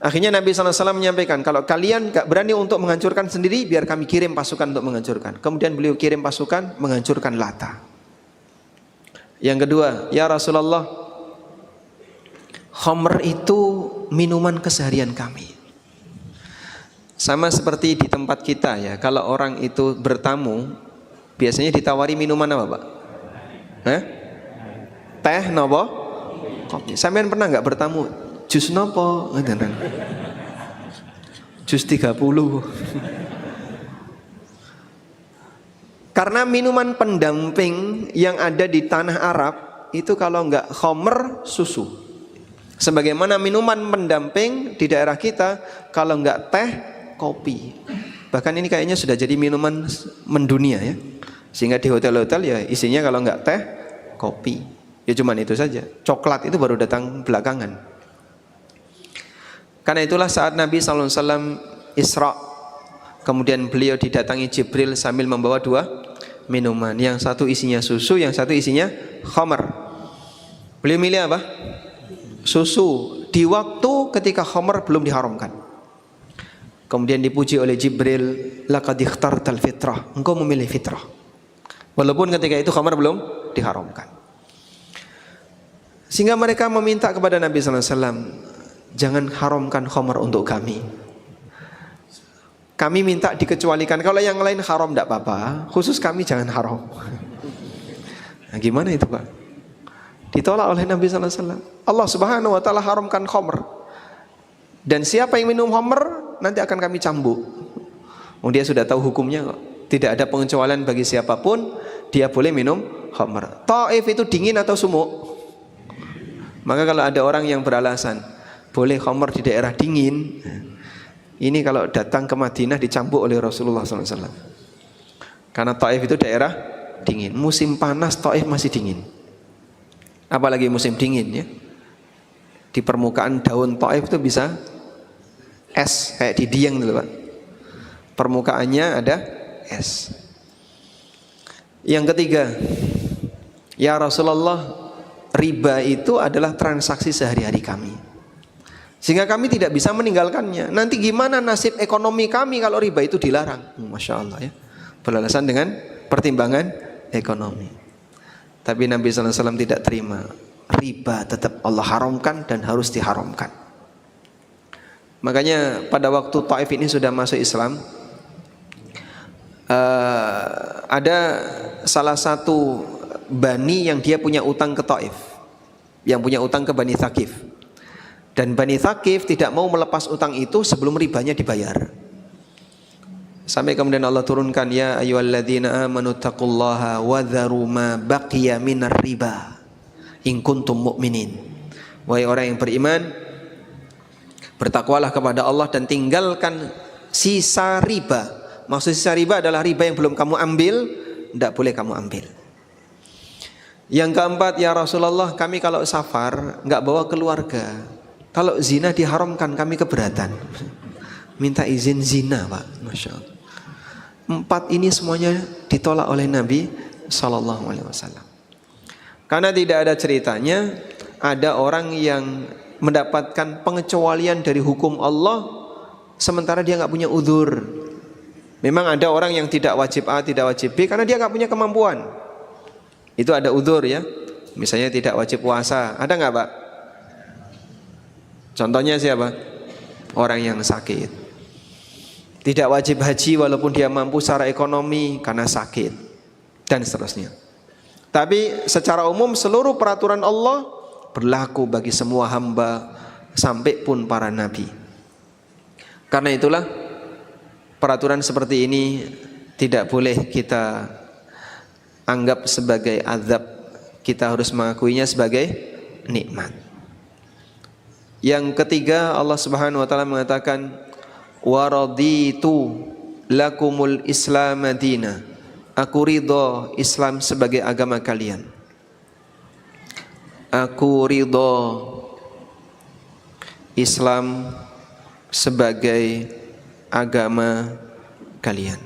Akhirnya Nabi SAW menyampaikan, kalau kalian gak berani untuk menghancurkan sendiri, biar kami kirim pasukan untuk menghancurkan. Kemudian beliau kirim pasukan menghancurkan Lata. Yang kedua, ya Rasulullah, khamr itu minuman keseharian kami. Sama seperti di tempat kita ya, kalau orang itu bertamu, biasanya ditawari minuman apa Pak? Teh nopo? Kopi. Sampean pernah nggak bertamu? Jus nopo? Jus 30. Karena minuman pendamping yang ada di tanah Arab itu kalau nggak khamr, susu. Sebagaimana minuman pendamping di daerah kita kalau nggak teh, kopi. Bahkan ini kayaknya sudah jadi minuman mendunia ya. Sehingga di hotel-hotel ya isinya kalau nggak teh, kopi. Ya cuman itu saja. Coklat itu baru datang belakangan. Karena itulah saat Nabi SAW Isra, kemudian beliau didatangi Jibril sambil membawa dua minuman. Yang satu isinya susu, yang satu isinya khamr. Beliau milih apa? Susu. Di waktu ketika khamr belum diharamkan. Kemudian dipuji oleh Jibril, laqad ikhtartal fitrah. Engkau memilih fitrah. Walaupun ketika itu khamr belum diharamkan. Sehingga mereka meminta kepada Nabi SAW, jangan haramkan khamr untuk kami. Kami minta dikecualikan. Kalau yang lain haram tidak apa-apa, khusus kami jangan haram. Nah, gimana itu Pak? Ditolak oleh Nabi SAW. Allah Subhanahu Wa Taala haramkan khamr. Dan siapa yang minum khamr nanti akan kami cambuk. Dia sudah tahu hukumnya kok. Tidak ada pengecualian bagi siapapun, dia boleh minum khamr. Taif itu dingin atau sumuk? Maka kalau ada orang yang beralasan boleh khamr di daerah dingin, ini kalau datang ke Madinah dicambuk oleh Rasulullah SAW. Karena Taif itu daerah dingin. Musim panas Taif masih dingin. Apalagi musim dingin ya. Di permukaan daun Taif itu bisa es kayak di Dieng dulu Pak. Permukaannya ada es. Yang ketiga, ya Rasulullah, riba itu adalah transaksi sehari-hari kami, sehingga kami tidak bisa meninggalkannya. Nanti gimana nasib ekonomi kami kalau riba itu dilarang? Masya Allah ya, beralasan dengan pertimbangan ekonomi. Tapi Nabi SAW tidak terima. Riba tetap Allah haramkan dan harus diharamkan. Makanya pada waktu Taif ini sudah masuk Islam, ada salah satu Bani yang dia punya utang ke Taif, yang punya utang ke Bani Thaqif. Dan Bani Thaqif tidak mau melepas utang itu sebelum ribanya dibayar. Sampai kemudian Allah turunkan, ya ayyuhalladzina amanu taqullaha wa dharu ma baqiya minar riba in kuntum mu'minin. Wahai orang yang beriman, bertakwalah kepada Allah dan tinggalkan sisa riba. Maksud sisa riba adalah riba yang belum kamu ambil, tidak boleh kamu ambil. Yang keempat, ya Rasulullah, kami kalau safar nggak bawa keluarga. Kalau zina diharamkan, kami keberatan. Minta izin zina, Pak. Masya Allah. 4 ini semuanya ditolak oleh Nabi Sallallahu Alaihi Wasallam. Karena tidak ada ceritanya ada orang yang mendapatkan pengecualian dari hukum Allah sementara dia nggak punya udzur. Memang ada orang yang tidak wajib A, tidak wajib B karena dia nggak punya kemampuan. Itu ada udzur ya. Misalnya tidak wajib puasa, ada nggak Pak? Contohnya siapa? Orang yang sakit. Tidak wajib haji walaupun dia mampu secara ekonomi karena sakit, dan seterusnya. Tapi secara umum seluruh peraturan Allah berlaku bagi semua hamba sampai pun para nabi. Karena itulah peraturan seperti ini tidak boleh kita anggap sebagai azab. Kita harus mengakuinya sebagai nikmat. Yang ketiga, Allah Subhanahu wa taala mengatakan, wa raditu lakumul islam madina. Aku ridho Islam sebagai agama kalian. Aku ridho Islam sebagai agama kalian.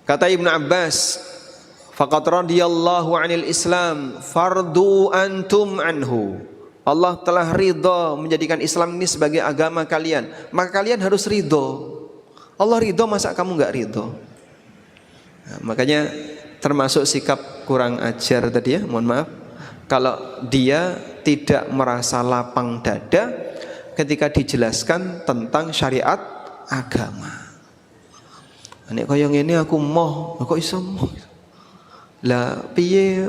Kata Ibnu Abbas, faqad radiyallahu 'anil Islam fardu antum anhu. Allah telah ridho menjadikan Islam ini sebagai agama kalian, maka kalian harus ridho. Allah ridho, masa kamu enggak ridho? Nah, makanya termasuk sikap kurang ajar tadi ya, mohon maaf, kalau dia tidak merasa lapang dada ketika dijelaskan tentang syariat agama. Nek kaya ngene aku moh, kok iso moh? Lah piye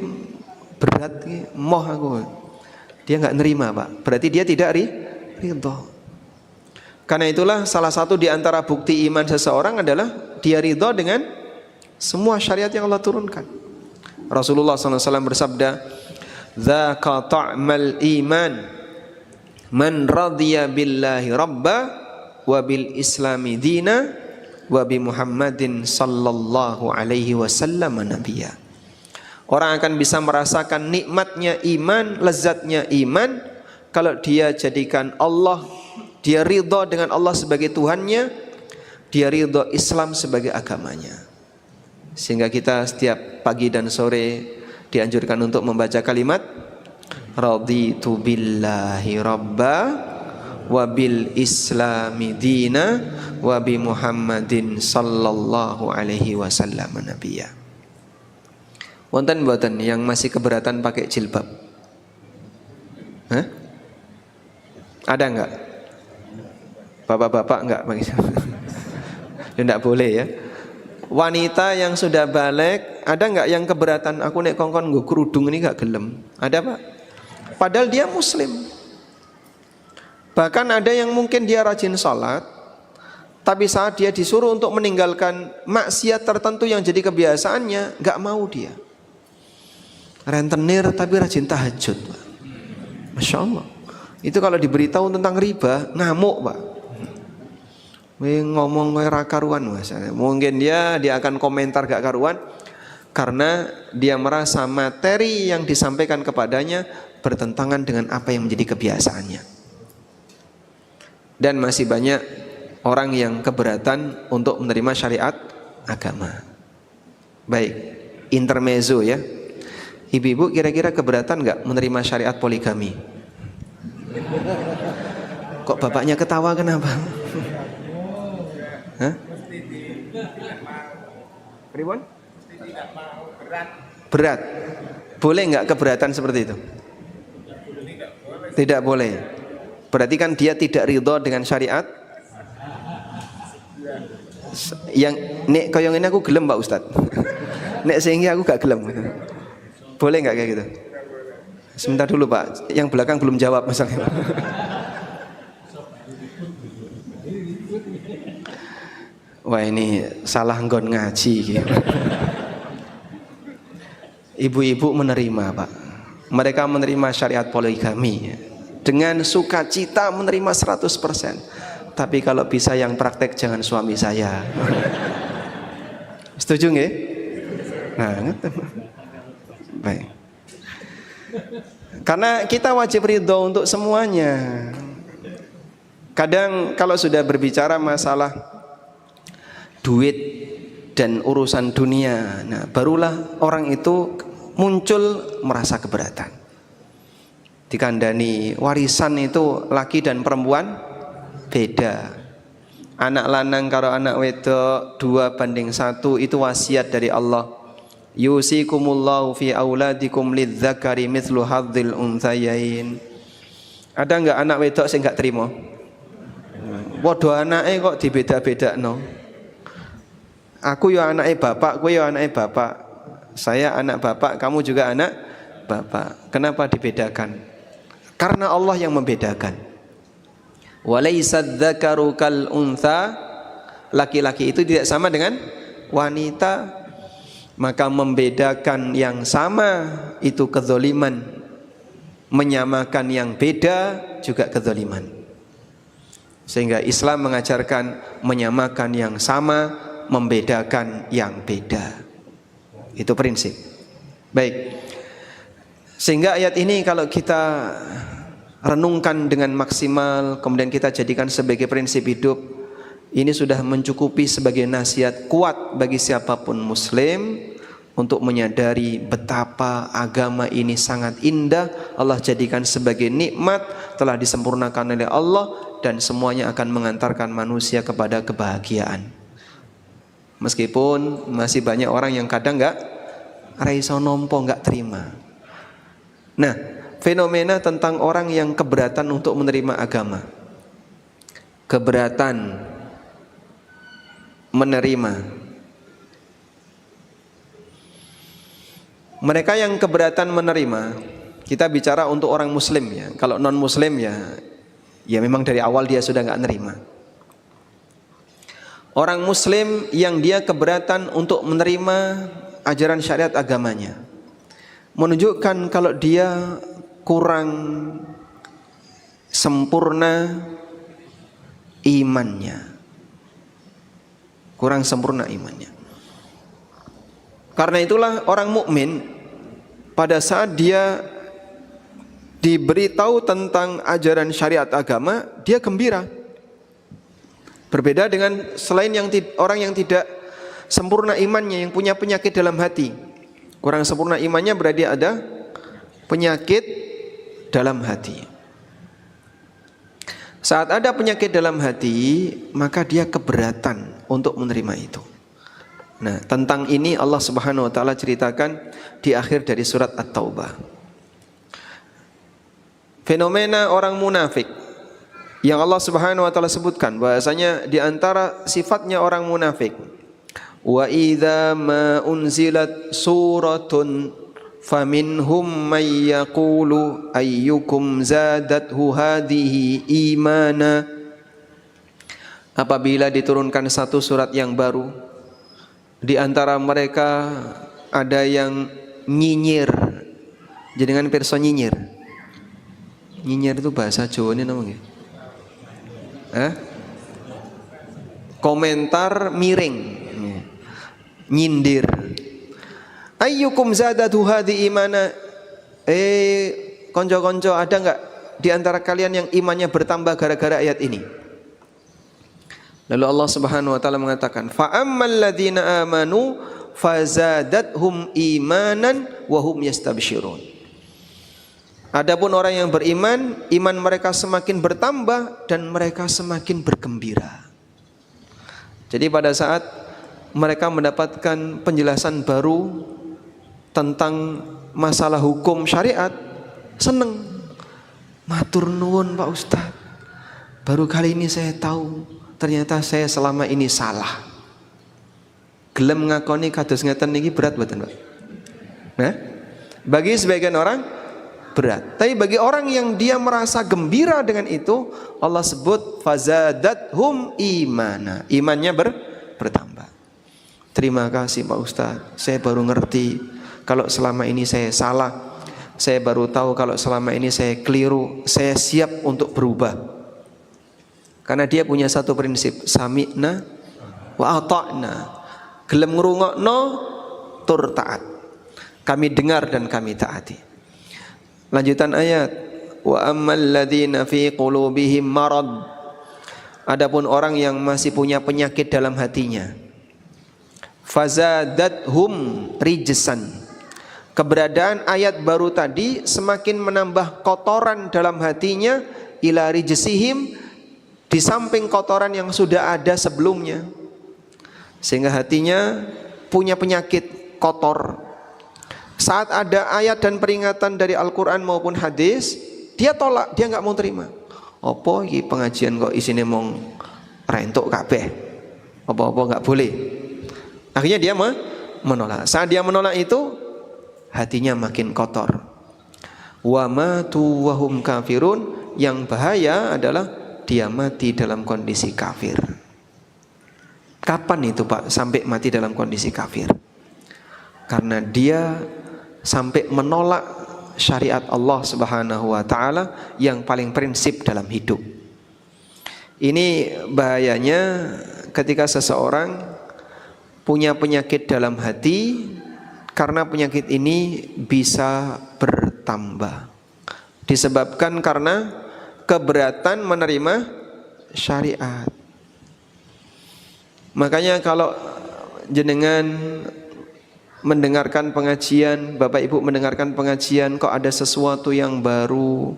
berat iki moh aku. Dia enggak nerima, Pak. Berarti dia tidak ridho. Karena itulah salah satu di antara bukti iman seseorang adalah dia ridho dengan semua syariat yang Allah turunkan. Rasulullah SAW bersabda, "Dzaka ta'mal iman, man radiya billahi rabba wa bil islami dina wa bi Muhammadin sallallahu alaihi wasallam nabiyya." Orang akan bisa merasakan nikmatnya iman, lezatnya iman kalau dia jadikan Allah, dia ridho dengan Allah sebagai Tuhannya, dia ridho Islam sebagai agamanya. Sehingga kita setiap pagi dan sore dianjurkan untuk membaca kalimat raditu billahi rabba wa bil islami dina wa bi Muhammadin sallallahu alaihi wasallam nabiyya. Wonten mboten yang masih keberatan pakai jilbab? Hah? Ada enggak? Bapak-bapak enggak pakai jilbab? Ya enggak boleh ya. Wanita yang sudah balik, ada enggak yang keberatan? Aku nek kongkon nggo kerudung ini enggak gelem. Ada, Pak? Padahal dia muslim. Bahkan ada yang mungkin dia rajin sholat, tapi saat dia disuruh untuk meninggalkan maksiat tertentu yang jadi kebiasaannya, enggak mau dia. rentenir tapi rajin tahajud, Pak. Masya Allah. Itu kalau diberitahu tentang riba, ngamuk, Pak. Ngomong ra karuan, Mas. Mungkin dia akan komentar gak karuan karena dia merasa materi yang disampaikan kepadanya bertentangan dengan apa yang menjadi kebiasaannya. Dan masih banyak orang yang keberatan untuk menerima syariat agama. Baik, intermezzo ya. Ibu-ibu kira-kira keberatan gak menerima syariat poligami? Kok bapaknya ketawa, kenapa? Hah? Pribon? Berat. Boleh nggak keberatan seperti itu? Tidak boleh. Berarti kan dia tidak ridho dengan syariat. Yang nek koyong ini aku gelem, Pak Ustad. Nek sehingga aku gak gelem. Boleh nggak kayak gitu? Sebentar dulu, Pak. Yang belakang belum jawab masalahnya. Wah, ini salah nggon ngaji gitu. Ibu-ibu menerima, Pak. Mereka menerima syariat poligami dengan sukacita, menerima 100%. Tapi kalau bisa yang praktek jangan suami saya. Setuju nggih? Nah, baik. Karena kita wajib ridho untuk semuanya. Kadang kalau sudah berbicara masalah duit dan urusan dunia, nah barulah orang itu muncul merasa keberatan. Dikandani warisan itu laki dan perempuan beda. Anak lanang karo anak wedok 2:1 itu wasiat dari Allah. Yusikumullahu fi auladikum lidzakari mithlu hadzil unthayain. Ada enggak anak wedok sing enggak terima? Padha anake kok dibeda-bedakno. Aku ya anake bapak, kowe ya anake bapak. Saya anak bapak, kamu juga anak bapak. Kenapa dibedakan? Karena Allah yang membedakan. Walaysad dzakaru kal untha. Laki-laki itu tidak sama dengan wanita. Maka membedakan yang sama itu kezaliman. Menyamakan yang beda juga kezaliman. Sehingga Islam mengajarkan menyamakan yang sama, membedakan yang beda. Itu prinsip. Baik. Sehingga ayat ini kalau kita renungkan dengan maksimal, kemudian kita jadikan sebagai prinsip hidup, ini sudah mencukupi sebagai nasihat kuat bagi siapapun muslim untuk menyadari betapa agama ini sangat indah. Allah jadikan sebagai nikmat, telah disempurnakan oleh Allah, dan semuanya akan mengantarkan manusia kepada kebahagiaan. Meskipun masih banyak orang yang kadang enggak raiso nompo, enggak terima. Nah, fenomena tentang orang yang keberatan untuk menerima agama, keberatan menerima. Mereka yang keberatan menerima, kita bicara untuk orang muslim ya. Kalau non muslim ya memang dari awal dia sudah enggak nerima. Orang muslim yang dia keberatan untuk menerima ajaran syariat agamanya, menunjukkan kalau dia kurang sempurna imannya. Kurang sempurna imannya. Karena itulah orang mukmin pada saat dia diberitahu tentang ajaran syariat agama, dia gembira. Berbeda dengan selain orang yang tidak sempurna imannya, yang punya penyakit dalam hati. Kurang sempurna imannya berarti ada penyakit dalam hati. Saat ada penyakit dalam hati, maka dia keberatan untuk menerima itu. Nah, tentang ini Allah Subhanahu wa taala ceritakan di akhir dari surat At-Taubah. Fenomena orang munafik yang Allah Subhanahu wa taala sebutkan bahasanya di antara sifatnya orang munafik, wa idza ma unzilat suratun faminhum may yaqulu ayyukum zadathu hadhihi imana. Apabila diturunkan satu surat yang baru, di antara mereka ada yang nyinyir Jenengan pirsa nyinyir. Nyinyir itu bahasa Jawa ini namanya. Komentar miring. Nyindir. Ayyukum zadatu hadhi imana. Konco-konco, ada enggak di antara kalian yang imannya bertambah gara-gara ayat ini? Lalu Allah Subhanahu wa taala mengatakan, fa ammal ladzina amanu fazadathum imanan wa hum yastabsyirun. Adapun orang yang beriman, iman mereka semakin bertambah dan mereka semakin bergembira. Jadi pada saat mereka mendapatkan penjelasan baru tentang masalah hukum syariat, seneng. Matur nuwun Pak Ustaz, baru kali ini saya tahu ternyata saya selama ini salah. Gelem ngakoni kados ngeten niki berat mboten, Pak? Bagi sebagian orang berat. Tapi bagi orang yang dia merasa gembira dengan itu, Allah sebut fazadathum imana. Imannya bertambah. Terima kasih Pak Ustaz, saya baru ngerti kalau selama ini saya salah. Saya baru tahu kalau selama ini saya keliru. Saya siap untuk berubah. Karena dia punya satu prinsip, sami'na wa ata'na. Gelem ngrungokno tur taat. Kami dengar dan kami taati. Lanjutan ayat, wa ammal ladzina fi qulubihim marad. Adapun orang yang masih punya penyakit dalam hatinya, fazadathum rijsan. Keberadaan ayat baru tadi semakin menambah kotoran dalam hatinya, ila rijsihim, di samping kotoran yang sudah ada sebelumnya, sehingga hatinya punya penyakit kotor. Saat ada ayat dan peringatan dari Al-Quran maupun hadis, dia tolak, dia nggak mau terima. Apa ini pengajian kok isine mong rentuk kabeh, apa-apa nggak boleh. Akhirnya dia menolak. Saat dia menolak itu, hatinya makin kotor. Wa matu wa hum kafirun. Yang bahaya adalah dia mati dalam kondisi kafir. Kapan itu Pak sampai mati dalam kondisi kafir? Karena dia sampai menolak syariat Allah Subhanahu wa taala yang paling prinsip dalam hidup. Ini bahayanya ketika seseorang punya penyakit dalam hati, karena penyakit ini bisa bertambah. Disebabkan karena keberatan menerima syariat. Makanya kalau jenengan mendengarkan pengajian, Bapak Ibu mendengarkan pengajian, kok ada sesuatu yang baru,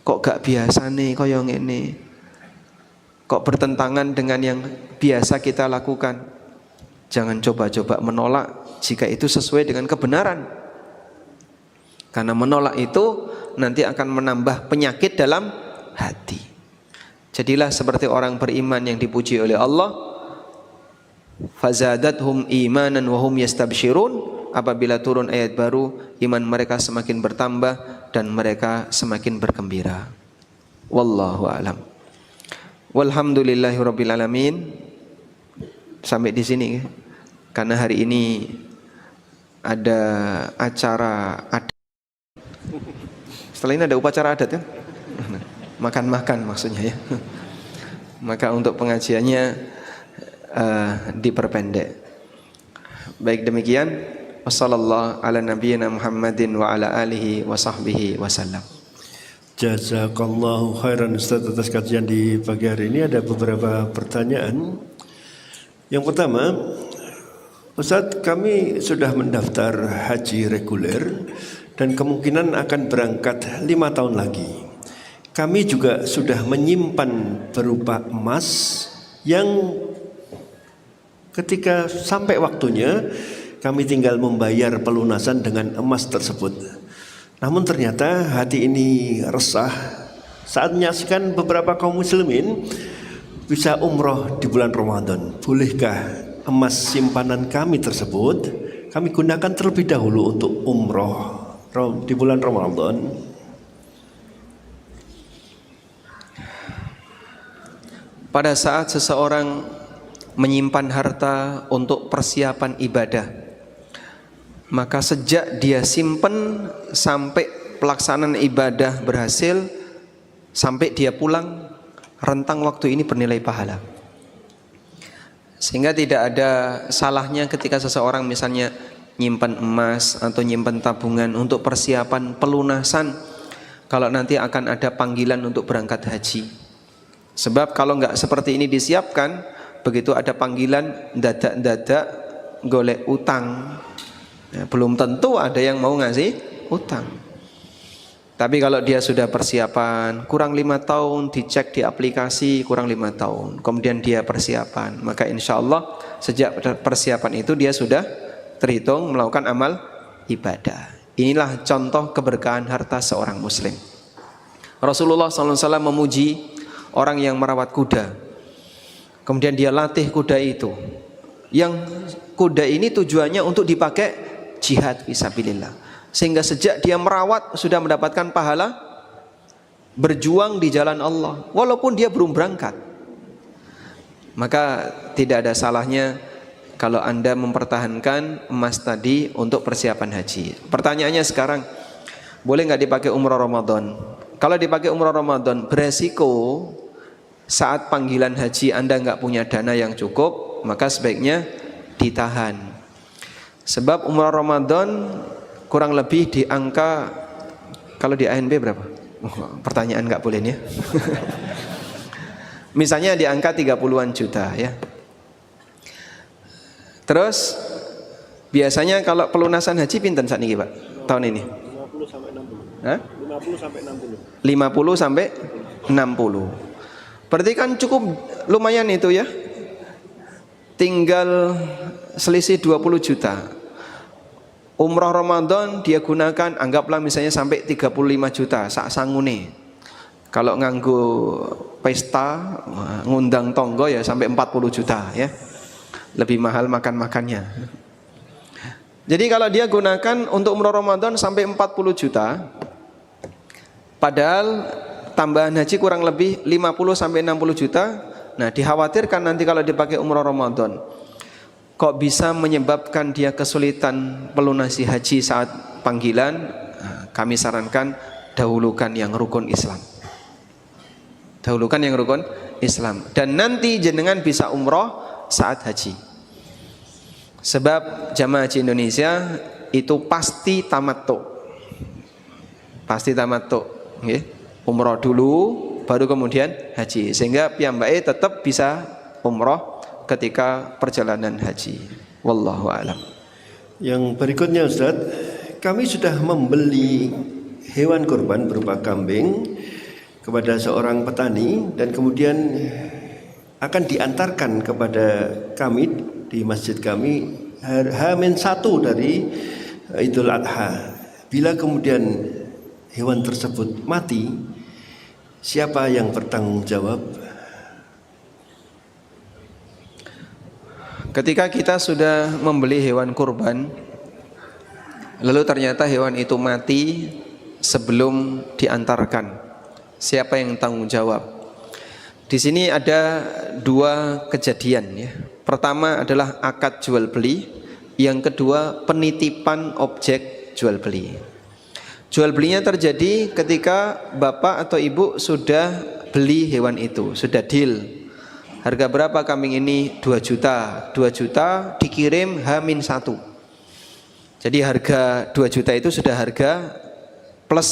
kok gak biasa nih, kok yang ini, kok bertentangan dengan yang biasa kita lakukan, jangan coba-coba menolak jika itu sesuai dengan kebenaran. Karena menolak itu nanti akan menambah penyakit dalam hati. Jadilah seperti orang beriman yang dipuji oleh Allah, fazadathum imanan wa hum yastabsyirun. Apabila turun ayat baru, iman mereka semakin bertambah dan mereka semakin bergembira. Wallahu a'lam. Walhamdulillahirabbil alamin. Sampai di sini karena hari ini ada acara adat. Setelah ini ada upacara adat ya. Makan-makan maksudnya ya. Maka untuk pengajiannya diperpendek. Baik demikian, wassallallahu ala nabiyyina Muhammadin wa ala alihi wa sahbihi wasallam. Jazakallahu khairan Ustaz atas kajian di pagi hari ini. Ada beberapa pertanyaan. Yang pertama, Ustaz, kami sudah mendaftar haji reguler dan kemungkinan akan berangkat 5 tahun lagi. Kami juga sudah menyimpan berupa emas yang ketika sampai waktunya kami tinggal membayar pelunasan dengan emas tersebut. Namun ternyata hati ini resah saat menyaksikan beberapa kaum muslimin bisa umroh di bulan Ramadan. Bolehkah emas simpanan kami tersebut kami gunakan terlebih dahulu untuk umroh di bulan Ramadan? Pada saat seseorang menyimpan harta untuk persiapan ibadah, maka sejak dia simpen sampai pelaksanaan ibadah berhasil, sampai dia pulang, rentang waktu ini bernilai pahala. Sehingga tidak ada salahnya ketika seseorang misalnya nyimpan emas atau nyimpan tabungan untuk persiapan pelunasan kalau nanti akan ada panggilan untuk berangkat haji. Sebab kalau nggak seperti ini disiapkan, begitu ada panggilan dadak-dadak golek utang, ya, belum tentu ada yang mau ngasih utang. Tapi kalau dia sudah persiapan kurang 5 tahun, dicek di aplikasi kurang 5 tahun, kemudian dia persiapan, maka insya Allah sejak persiapan itu dia sudah terhitung melakukan amal ibadah. Inilah contoh keberkahan harta seorang muslim. Rasulullah SAW memuji orang yang merawat kuda, kemudian dia latih kuda itu, yang kuda ini tujuannya untuk dipakai jihad fisabilillah. Sehingga sejak dia merawat sudah mendapatkan pahala berjuang di jalan Allah walaupun dia belum berangkat. Maka tidak ada salahnya kalau Anda mempertahankan emas tadi untuk persiapan haji. Pertanyaannya sekarang, boleh nggak dipakai umrah Ramadan? Kalau dipakai umrah Ramadan beresiko saat panggilan haji Anda nggak punya dana yang cukup, maka sebaiknya ditahan. Sebab umrah Ramadan kurang lebih di angka, kalau di ANB berapa? Pertanyaan nggak boleh nih ya. Misalnya di angka 30-an juta ya. Terus biasanya kalau pelunasan haji pinten saat ini Pak? Tahun ini? 50 sampai 60. Hah? 50 sampai 60. 50 sampai 60. Berarti kan cukup lumayan itu ya. Tinggal selisih 20 juta. Umrah Ramadan dia gunakan anggaplah misalnya sampai 35 juta sak sangune. Kalau nganggo pesta ngundang tonggo ya sampai 40 juta ya. Lebih mahal makan-makannya. Jadi kalau dia gunakan untuk umrah Ramadan sampai 40 juta, padahal tambahan haji kurang lebih 50 sampai 60 juta. Nah, dikhawatirkan nanti kalau dipakai umrah Ramadan kok bisa menyebabkan dia kesulitan melunasi haji saat panggilan. Kami sarankan dahulukan yang rukun Islam. Dahulukan yang rukun Islam. Dan nanti jenengan bisa umroh saat haji. Sebab jamaah haji Indonesia itu pasti tamattu. Pasti tamattu. Okay? Umroh dulu baru kemudian haji. Sehingga piyambake tetap bisa umroh ketika perjalanan haji. Wallahu a'lam. Yang berikutnya Ustaz, kami sudah membeli hewan kurban berupa kambing kepada seorang petani dan kemudian akan diantarkan kepada kami di masjid kami H-1 dari Idul Adha. Bila kemudian hewan tersebut mati, siapa yang bertanggung jawab? Ketika kita sudah membeli hewan kurban, lalu ternyata hewan itu mati sebelum diantarkan, siapa yang tanggung jawab? Di sini ada dua kejadian ya. Pertama adalah akad jual beli, yang kedua penitipan objek jual beli. Jual belinya terjadi ketika bapak atau ibu sudah beli hewan itu, sudah deal. Harga berapa kambing ini? 2 juta. 2 juta dikirim H-1. Jadi harga 2 juta itu sudah harga plus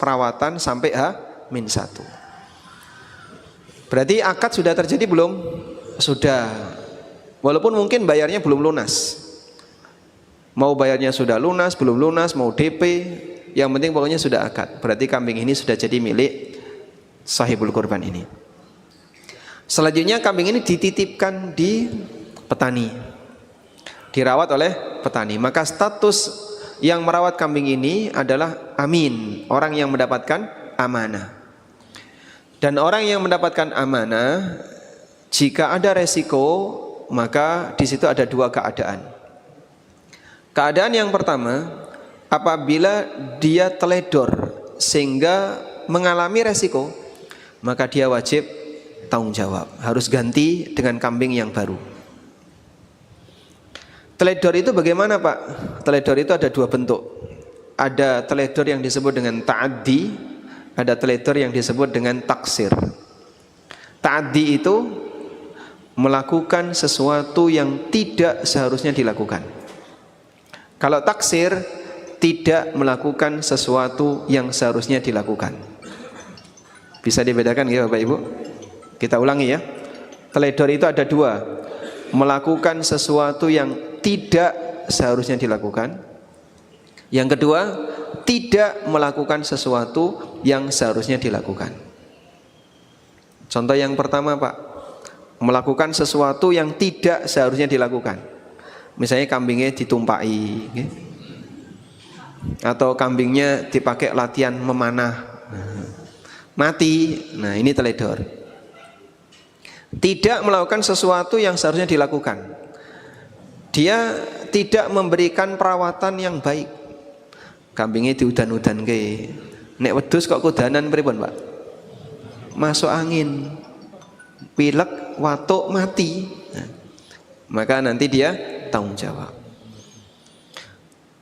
perawatan sampai H-1. Berarti akad sudah terjadi belum? Sudah. Walaupun mungkin bayarnya belum lunas. Mau bayarnya sudah lunas, belum lunas, mau DP, yang penting pokoknya sudah akad. Berarti kambing ini sudah jadi milik sahibul kurban ini. Selanjutnya kambing ini dititipkan di petani, dirawat oleh petani. Maka status yang merawat kambing ini adalah amin, orang yang mendapatkan amanah. Dan orang yang mendapatkan amanah, jika ada resiko, maka di situ ada dua keadaan. Keadaan yang pertama, apabila dia teledor sehingga mengalami resiko, maka dia wajib tanggung jawab, harus ganti dengan kambing yang baru. Teledor itu bagaimana Pak? teledor itu ada dua bentuk. Ada teledor yang disebut dengan ta'addi, ada teledor yang disebut dengan taksir. Ta'addi itu melakukan sesuatu yang tidak seharusnya dilakukan. Kalau taksir, tidak melakukan sesuatu yang seharusnya dilakukan. Bisa dibedakan ya Bapak Ibu? Kita ulangi ya. Teledor itu ada dua. Melakukan sesuatu yang tidak seharusnya dilakukan. Yang kedua, tidak melakukan sesuatu yang seharusnya dilakukan. Contoh yang pertama Pak, melakukan sesuatu yang tidak seharusnya dilakukan. Misalnya kambingnya ditumpai, atau kambingnya dipakai latihan memanah, mati. Nah ini teledor. Tidak melakukan sesuatu yang seharusnya dilakukan. Dia tidak memberikan perawatan yang baik. Kambingnya diudan-udan ke, nek wedhus kok kudanan pripun Pak? Masuk angin, pilek, watuk, mati. Nah, maka nanti dia tanggung jawab.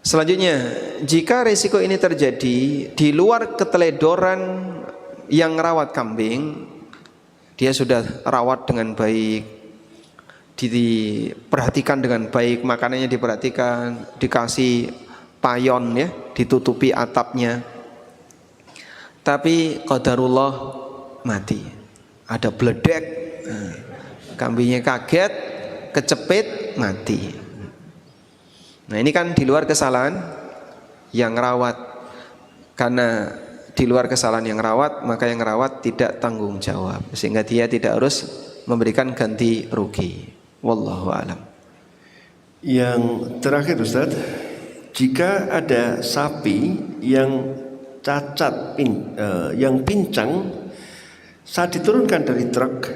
Selanjutnya, jika risiko ini terjadi di luar keteledoran yang rawat kambing, dia sudah rawat dengan baik, diperhatikan dengan baik, makanannya diperhatikan, dikasih payon ya, ditutupi atapnya. Tapi qadarullah mati. Ada bledek, kambingnya kaget, kecepit, mati. Nah ini kan di luar kesalahan yang rawat. Karena di luar kesalahan yang rawat, maka yang rawat tidak tanggung jawab, sehingga dia tidak harus memberikan ganti rugi. Wallahu a'lam. Yang terakhir Ustaz, jika ada sapi yang cacat, yang pincang saat diturunkan dari truk,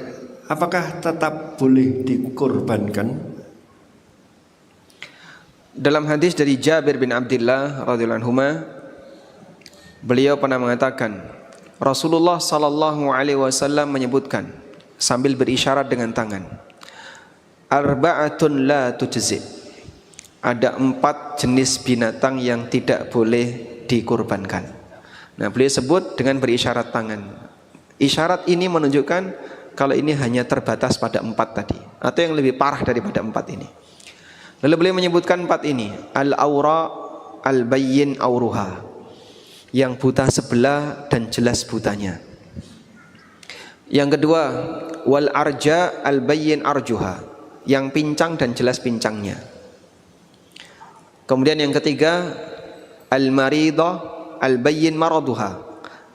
apakah tetap boleh dikorbankan? Dalam hadis dari Jabir bin Abdullah radhiyallahu anhuma, beliau pernah mengatakan, Rasulullah sallallahu alaihi wasallam menyebutkan sambil berisyarat dengan tangan, arba'atun la tujzi. Ada 4 jenis binatang yang tidak boleh dikurbankan. Nah, beliau sebut dengan berisyarat tangan. Isyarat ini menunjukkan kalau ini hanya terbatas pada 4 tadi, atau yang lebih parah daripada 4 ini. Lalu beliau menyebutkan 4 ini, al-aura, al-bayyin auruha, yang buta sebelah dan jelas butanya. Yang kedua, wal arja al-bayyin arjuha, yang pincang dan jelas pincangnya. Kemudian yang ketiga, al-maridah al-bayyin maraduha,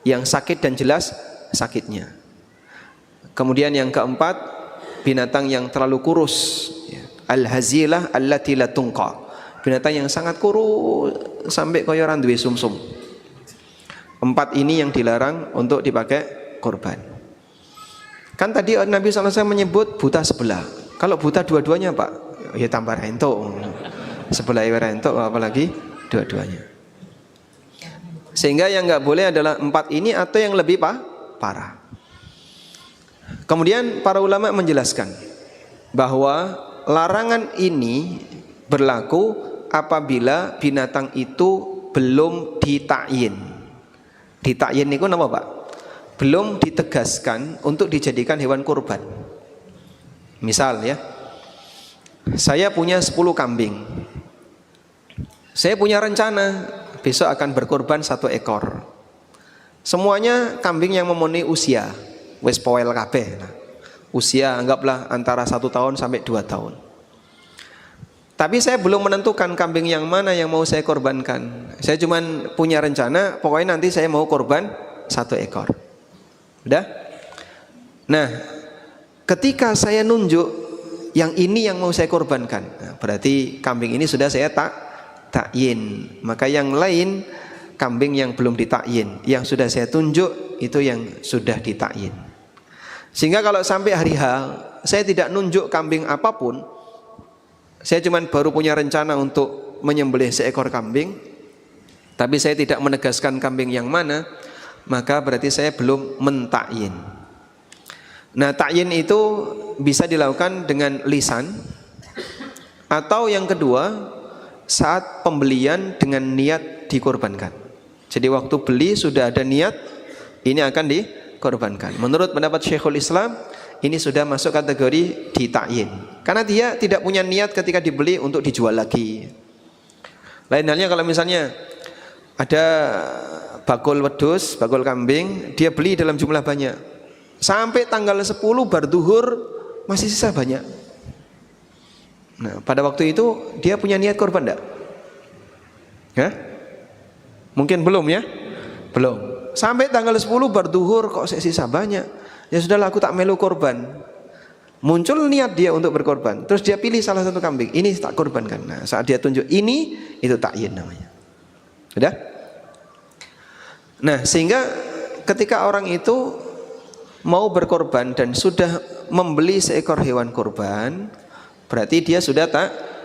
yang sakit dan jelas sakitnya. Kemudian yang keempat, binatang yang terlalu kurus, al-hazilah allati la tunqa, binatang yang sangat kurus sampai kaya ora duwe sumsum. 4 ini yang dilarang untuk dipakai korban. Kan tadi Nabi SAW menyebut buta sebelah. Kalau buta dua-duanya Pak, ya tambah rentok. Sebelah rentok apalagi dua-duanya. Sehingga yang enggak boleh adalah 4 ini atau yang lebih parah. Kemudian para ulama menjelaskan bahwa larangan ini berlaku apabila binatang itu belum ditakyin. Ditakyin itu apa Pak? Belum ditegaskan untuk dijadikan hewan kurban. Misal ya, saya punya 10 kambing. Saya punya rencana besok akan berkorban 1 ekor. Semuanya kambing yang memenuhi usia, wis poel kabeh. Usia anggaplah antara 1 tahun sampai 2 tahun. Tapi saya belum menentukan kambing yang mana yang mau saya korbankan. Saya cuma punya rencana, pokoknya nanti saya mau korban 1 ekor. Udah? Nah, ketika saya nunjuk yang ini yang mau saya korbankan, nah, berarti kambing ini sudah saya takyin. Maka yang lain kambing yang belum ditakyin, yang sudah saya tunjuk itu yang sudah ditakyin. Sehingga kalau sampai hari H saya tidak nunjuk kambing apapun, saya cuma baru punya rencana untuk menyembelih seekor kambing, tapi saya tidak menegaskan kambing yang mana, maka berarti saya belum mentakyin. Nah, takyin itu bisa dilakukan dengan lisan, atau yang kedua, saat pembelian dengan niat dikorbankan. Jadi waktu beli sudah ada niat ini akan dikorbankan. Menurut pendapat Syekhul Islam, ini sudah masuk kategori ditakyin. Karena dia tidak punya niat ketika dibeli untuk dijual lagi. Lain halnya kalau misalnya ada bakul wedhus, bakul kambing, dia beli dalam jumlah banyak. Sampai tanggal 10 bar duhur masih sisa banyak. Nah, pada waktu itu dia punya niat korban enggak? Ya? Mungkin belum ya? Belum. Sampai tanggal 10 bar duhur kok sisa banyak. Ya sudahlah, aku tak melu korban. Muncul niat dia untuk berkorban. Terus dia pilih salah satu kambing, ini tak korbankan. Nah, saat dia tunjuk ini, itu takyin namanya. Sudah? Nah, sehingga ketika orang itu mau berkorban dan sudah membeli seekor hewan korban, berarti dia sudah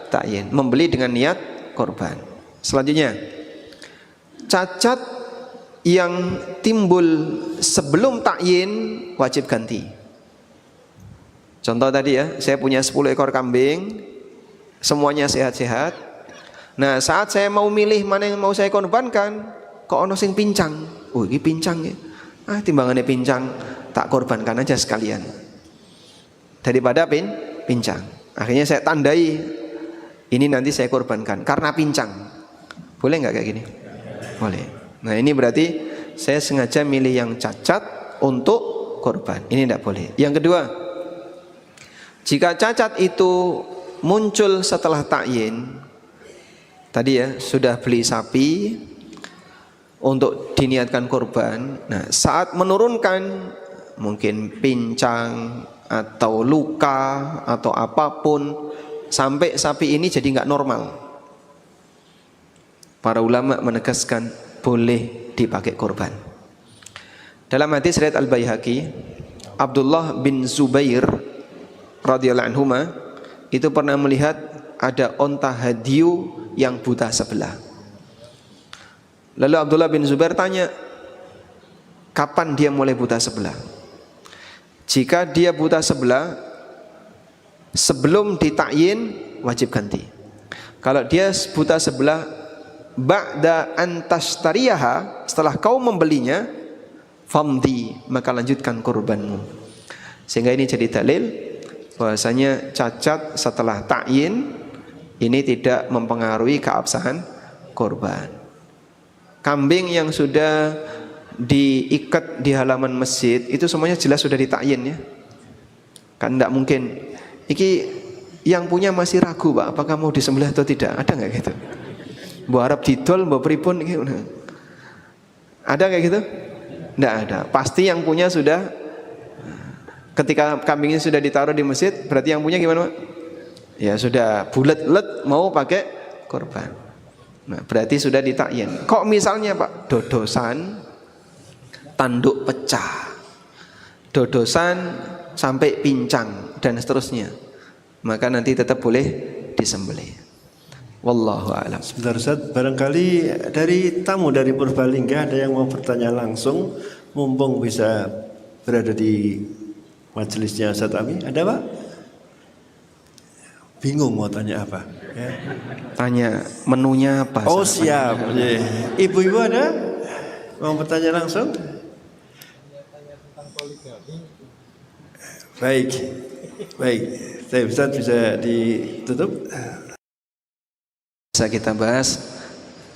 takyin, membeli dengan niat korban. Selanjutnya, cacat yang timbul sebelum takyin wajib ganti. Contoh tadi ya, saya punya 10 ekor kambing, semuanya sehat-sehat. Nah, saat saya mau milih mana yang mau saya korbankan, kok ono sing pincang. Oh, ini pincang ya. Timbangannya pincang, tak korbankan aja sekalian. Daripada pincang. Akhirnya saya tandai, ini nanti saya korbankan karena pincang. Boleh nggak kayak gini? Boleh. Nah, ini berarti saya sengaja milih yang cacat untuk korban. Ini tidak boleh. Yang kedua, jika cacat itu muncul setelah takyin, tadi ya sudah beli sapi untuk diniatkan korban. Nah, saat menurunkan mungkin pincang atau luka atau apapun sampai sapi ini jadi nggak normal, para ulama menegaskan boleh dipakai korban. Dalam hadis riwayat Al-Baihaqi, Abdullah bin Zubair radhiyallahu anhuma itu pernah melihat ada onta hadyu yang buta sebelah. Lalu Abdullah bin Zubair tanya, kapan dia mulai buta sebelah? Jika dia buta sebelah sebelum ditakyin, wajib ganti. Kalau dia buta sebelah ba'da antastariyaha, setelah kau membelinya, famdi, maka lanjutkan kurbanmu. Sehingga ini jadi dalil bahwasanya cacat setelah takyin ini tidak mempengaruhi keabsahan kurban. Kambing yang sudah diikat di halaman masjid itu semuanya jelas sudah ditakyin ya. Kan tidak mungkin iki yang punya masih ragu, Pak, apakah mau disembelih atau tidak. Ada nggak gitu? Mbok arep didol, mbok pripun iki. Ada kayak gitu? Tidak ada. Pasti yang punya sudah, ketika kambingnya sudah ditaruh di masjid, berarti yang punya gimana, Pak? Ya sudah bulet-let mau pakai korban. Nah, berarti sudah ditakyin. Kok misalnya, Pak, dodosan tanduk pecah, dodosan sampai pincang dan seterusnya, maka nanti tetap boleh disembelih. Wallahu a'lam. Sebentar Ustaz, barangkali dari tamu dari Purbalingga ada yang mau bertanya langsung, mumpung bisa berada di majelisnya Ustaz Ami. Ada, Pak? Bingung mau tanya apa? Ya. Tanya menunya apa? Oh siap. Ibu-ibu ada mau bertanya langsung? Baik. Ustaz bisa ditutup. Bisa kita bahas.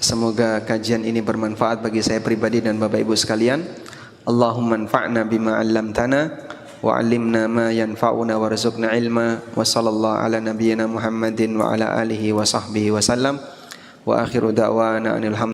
Semoga kajian ini bermanfaat bagi saya pribadi dan Bapak Ibu sekalian. Allahumma anfa'na bima 'allamtana wa 'allimna ma yanfa'una warzuqna ilma wa sallallahu ala nabiyyina Muhammadin wa ala alihi wa sahbihi wa sallam wa akhiru da'wana anil hamd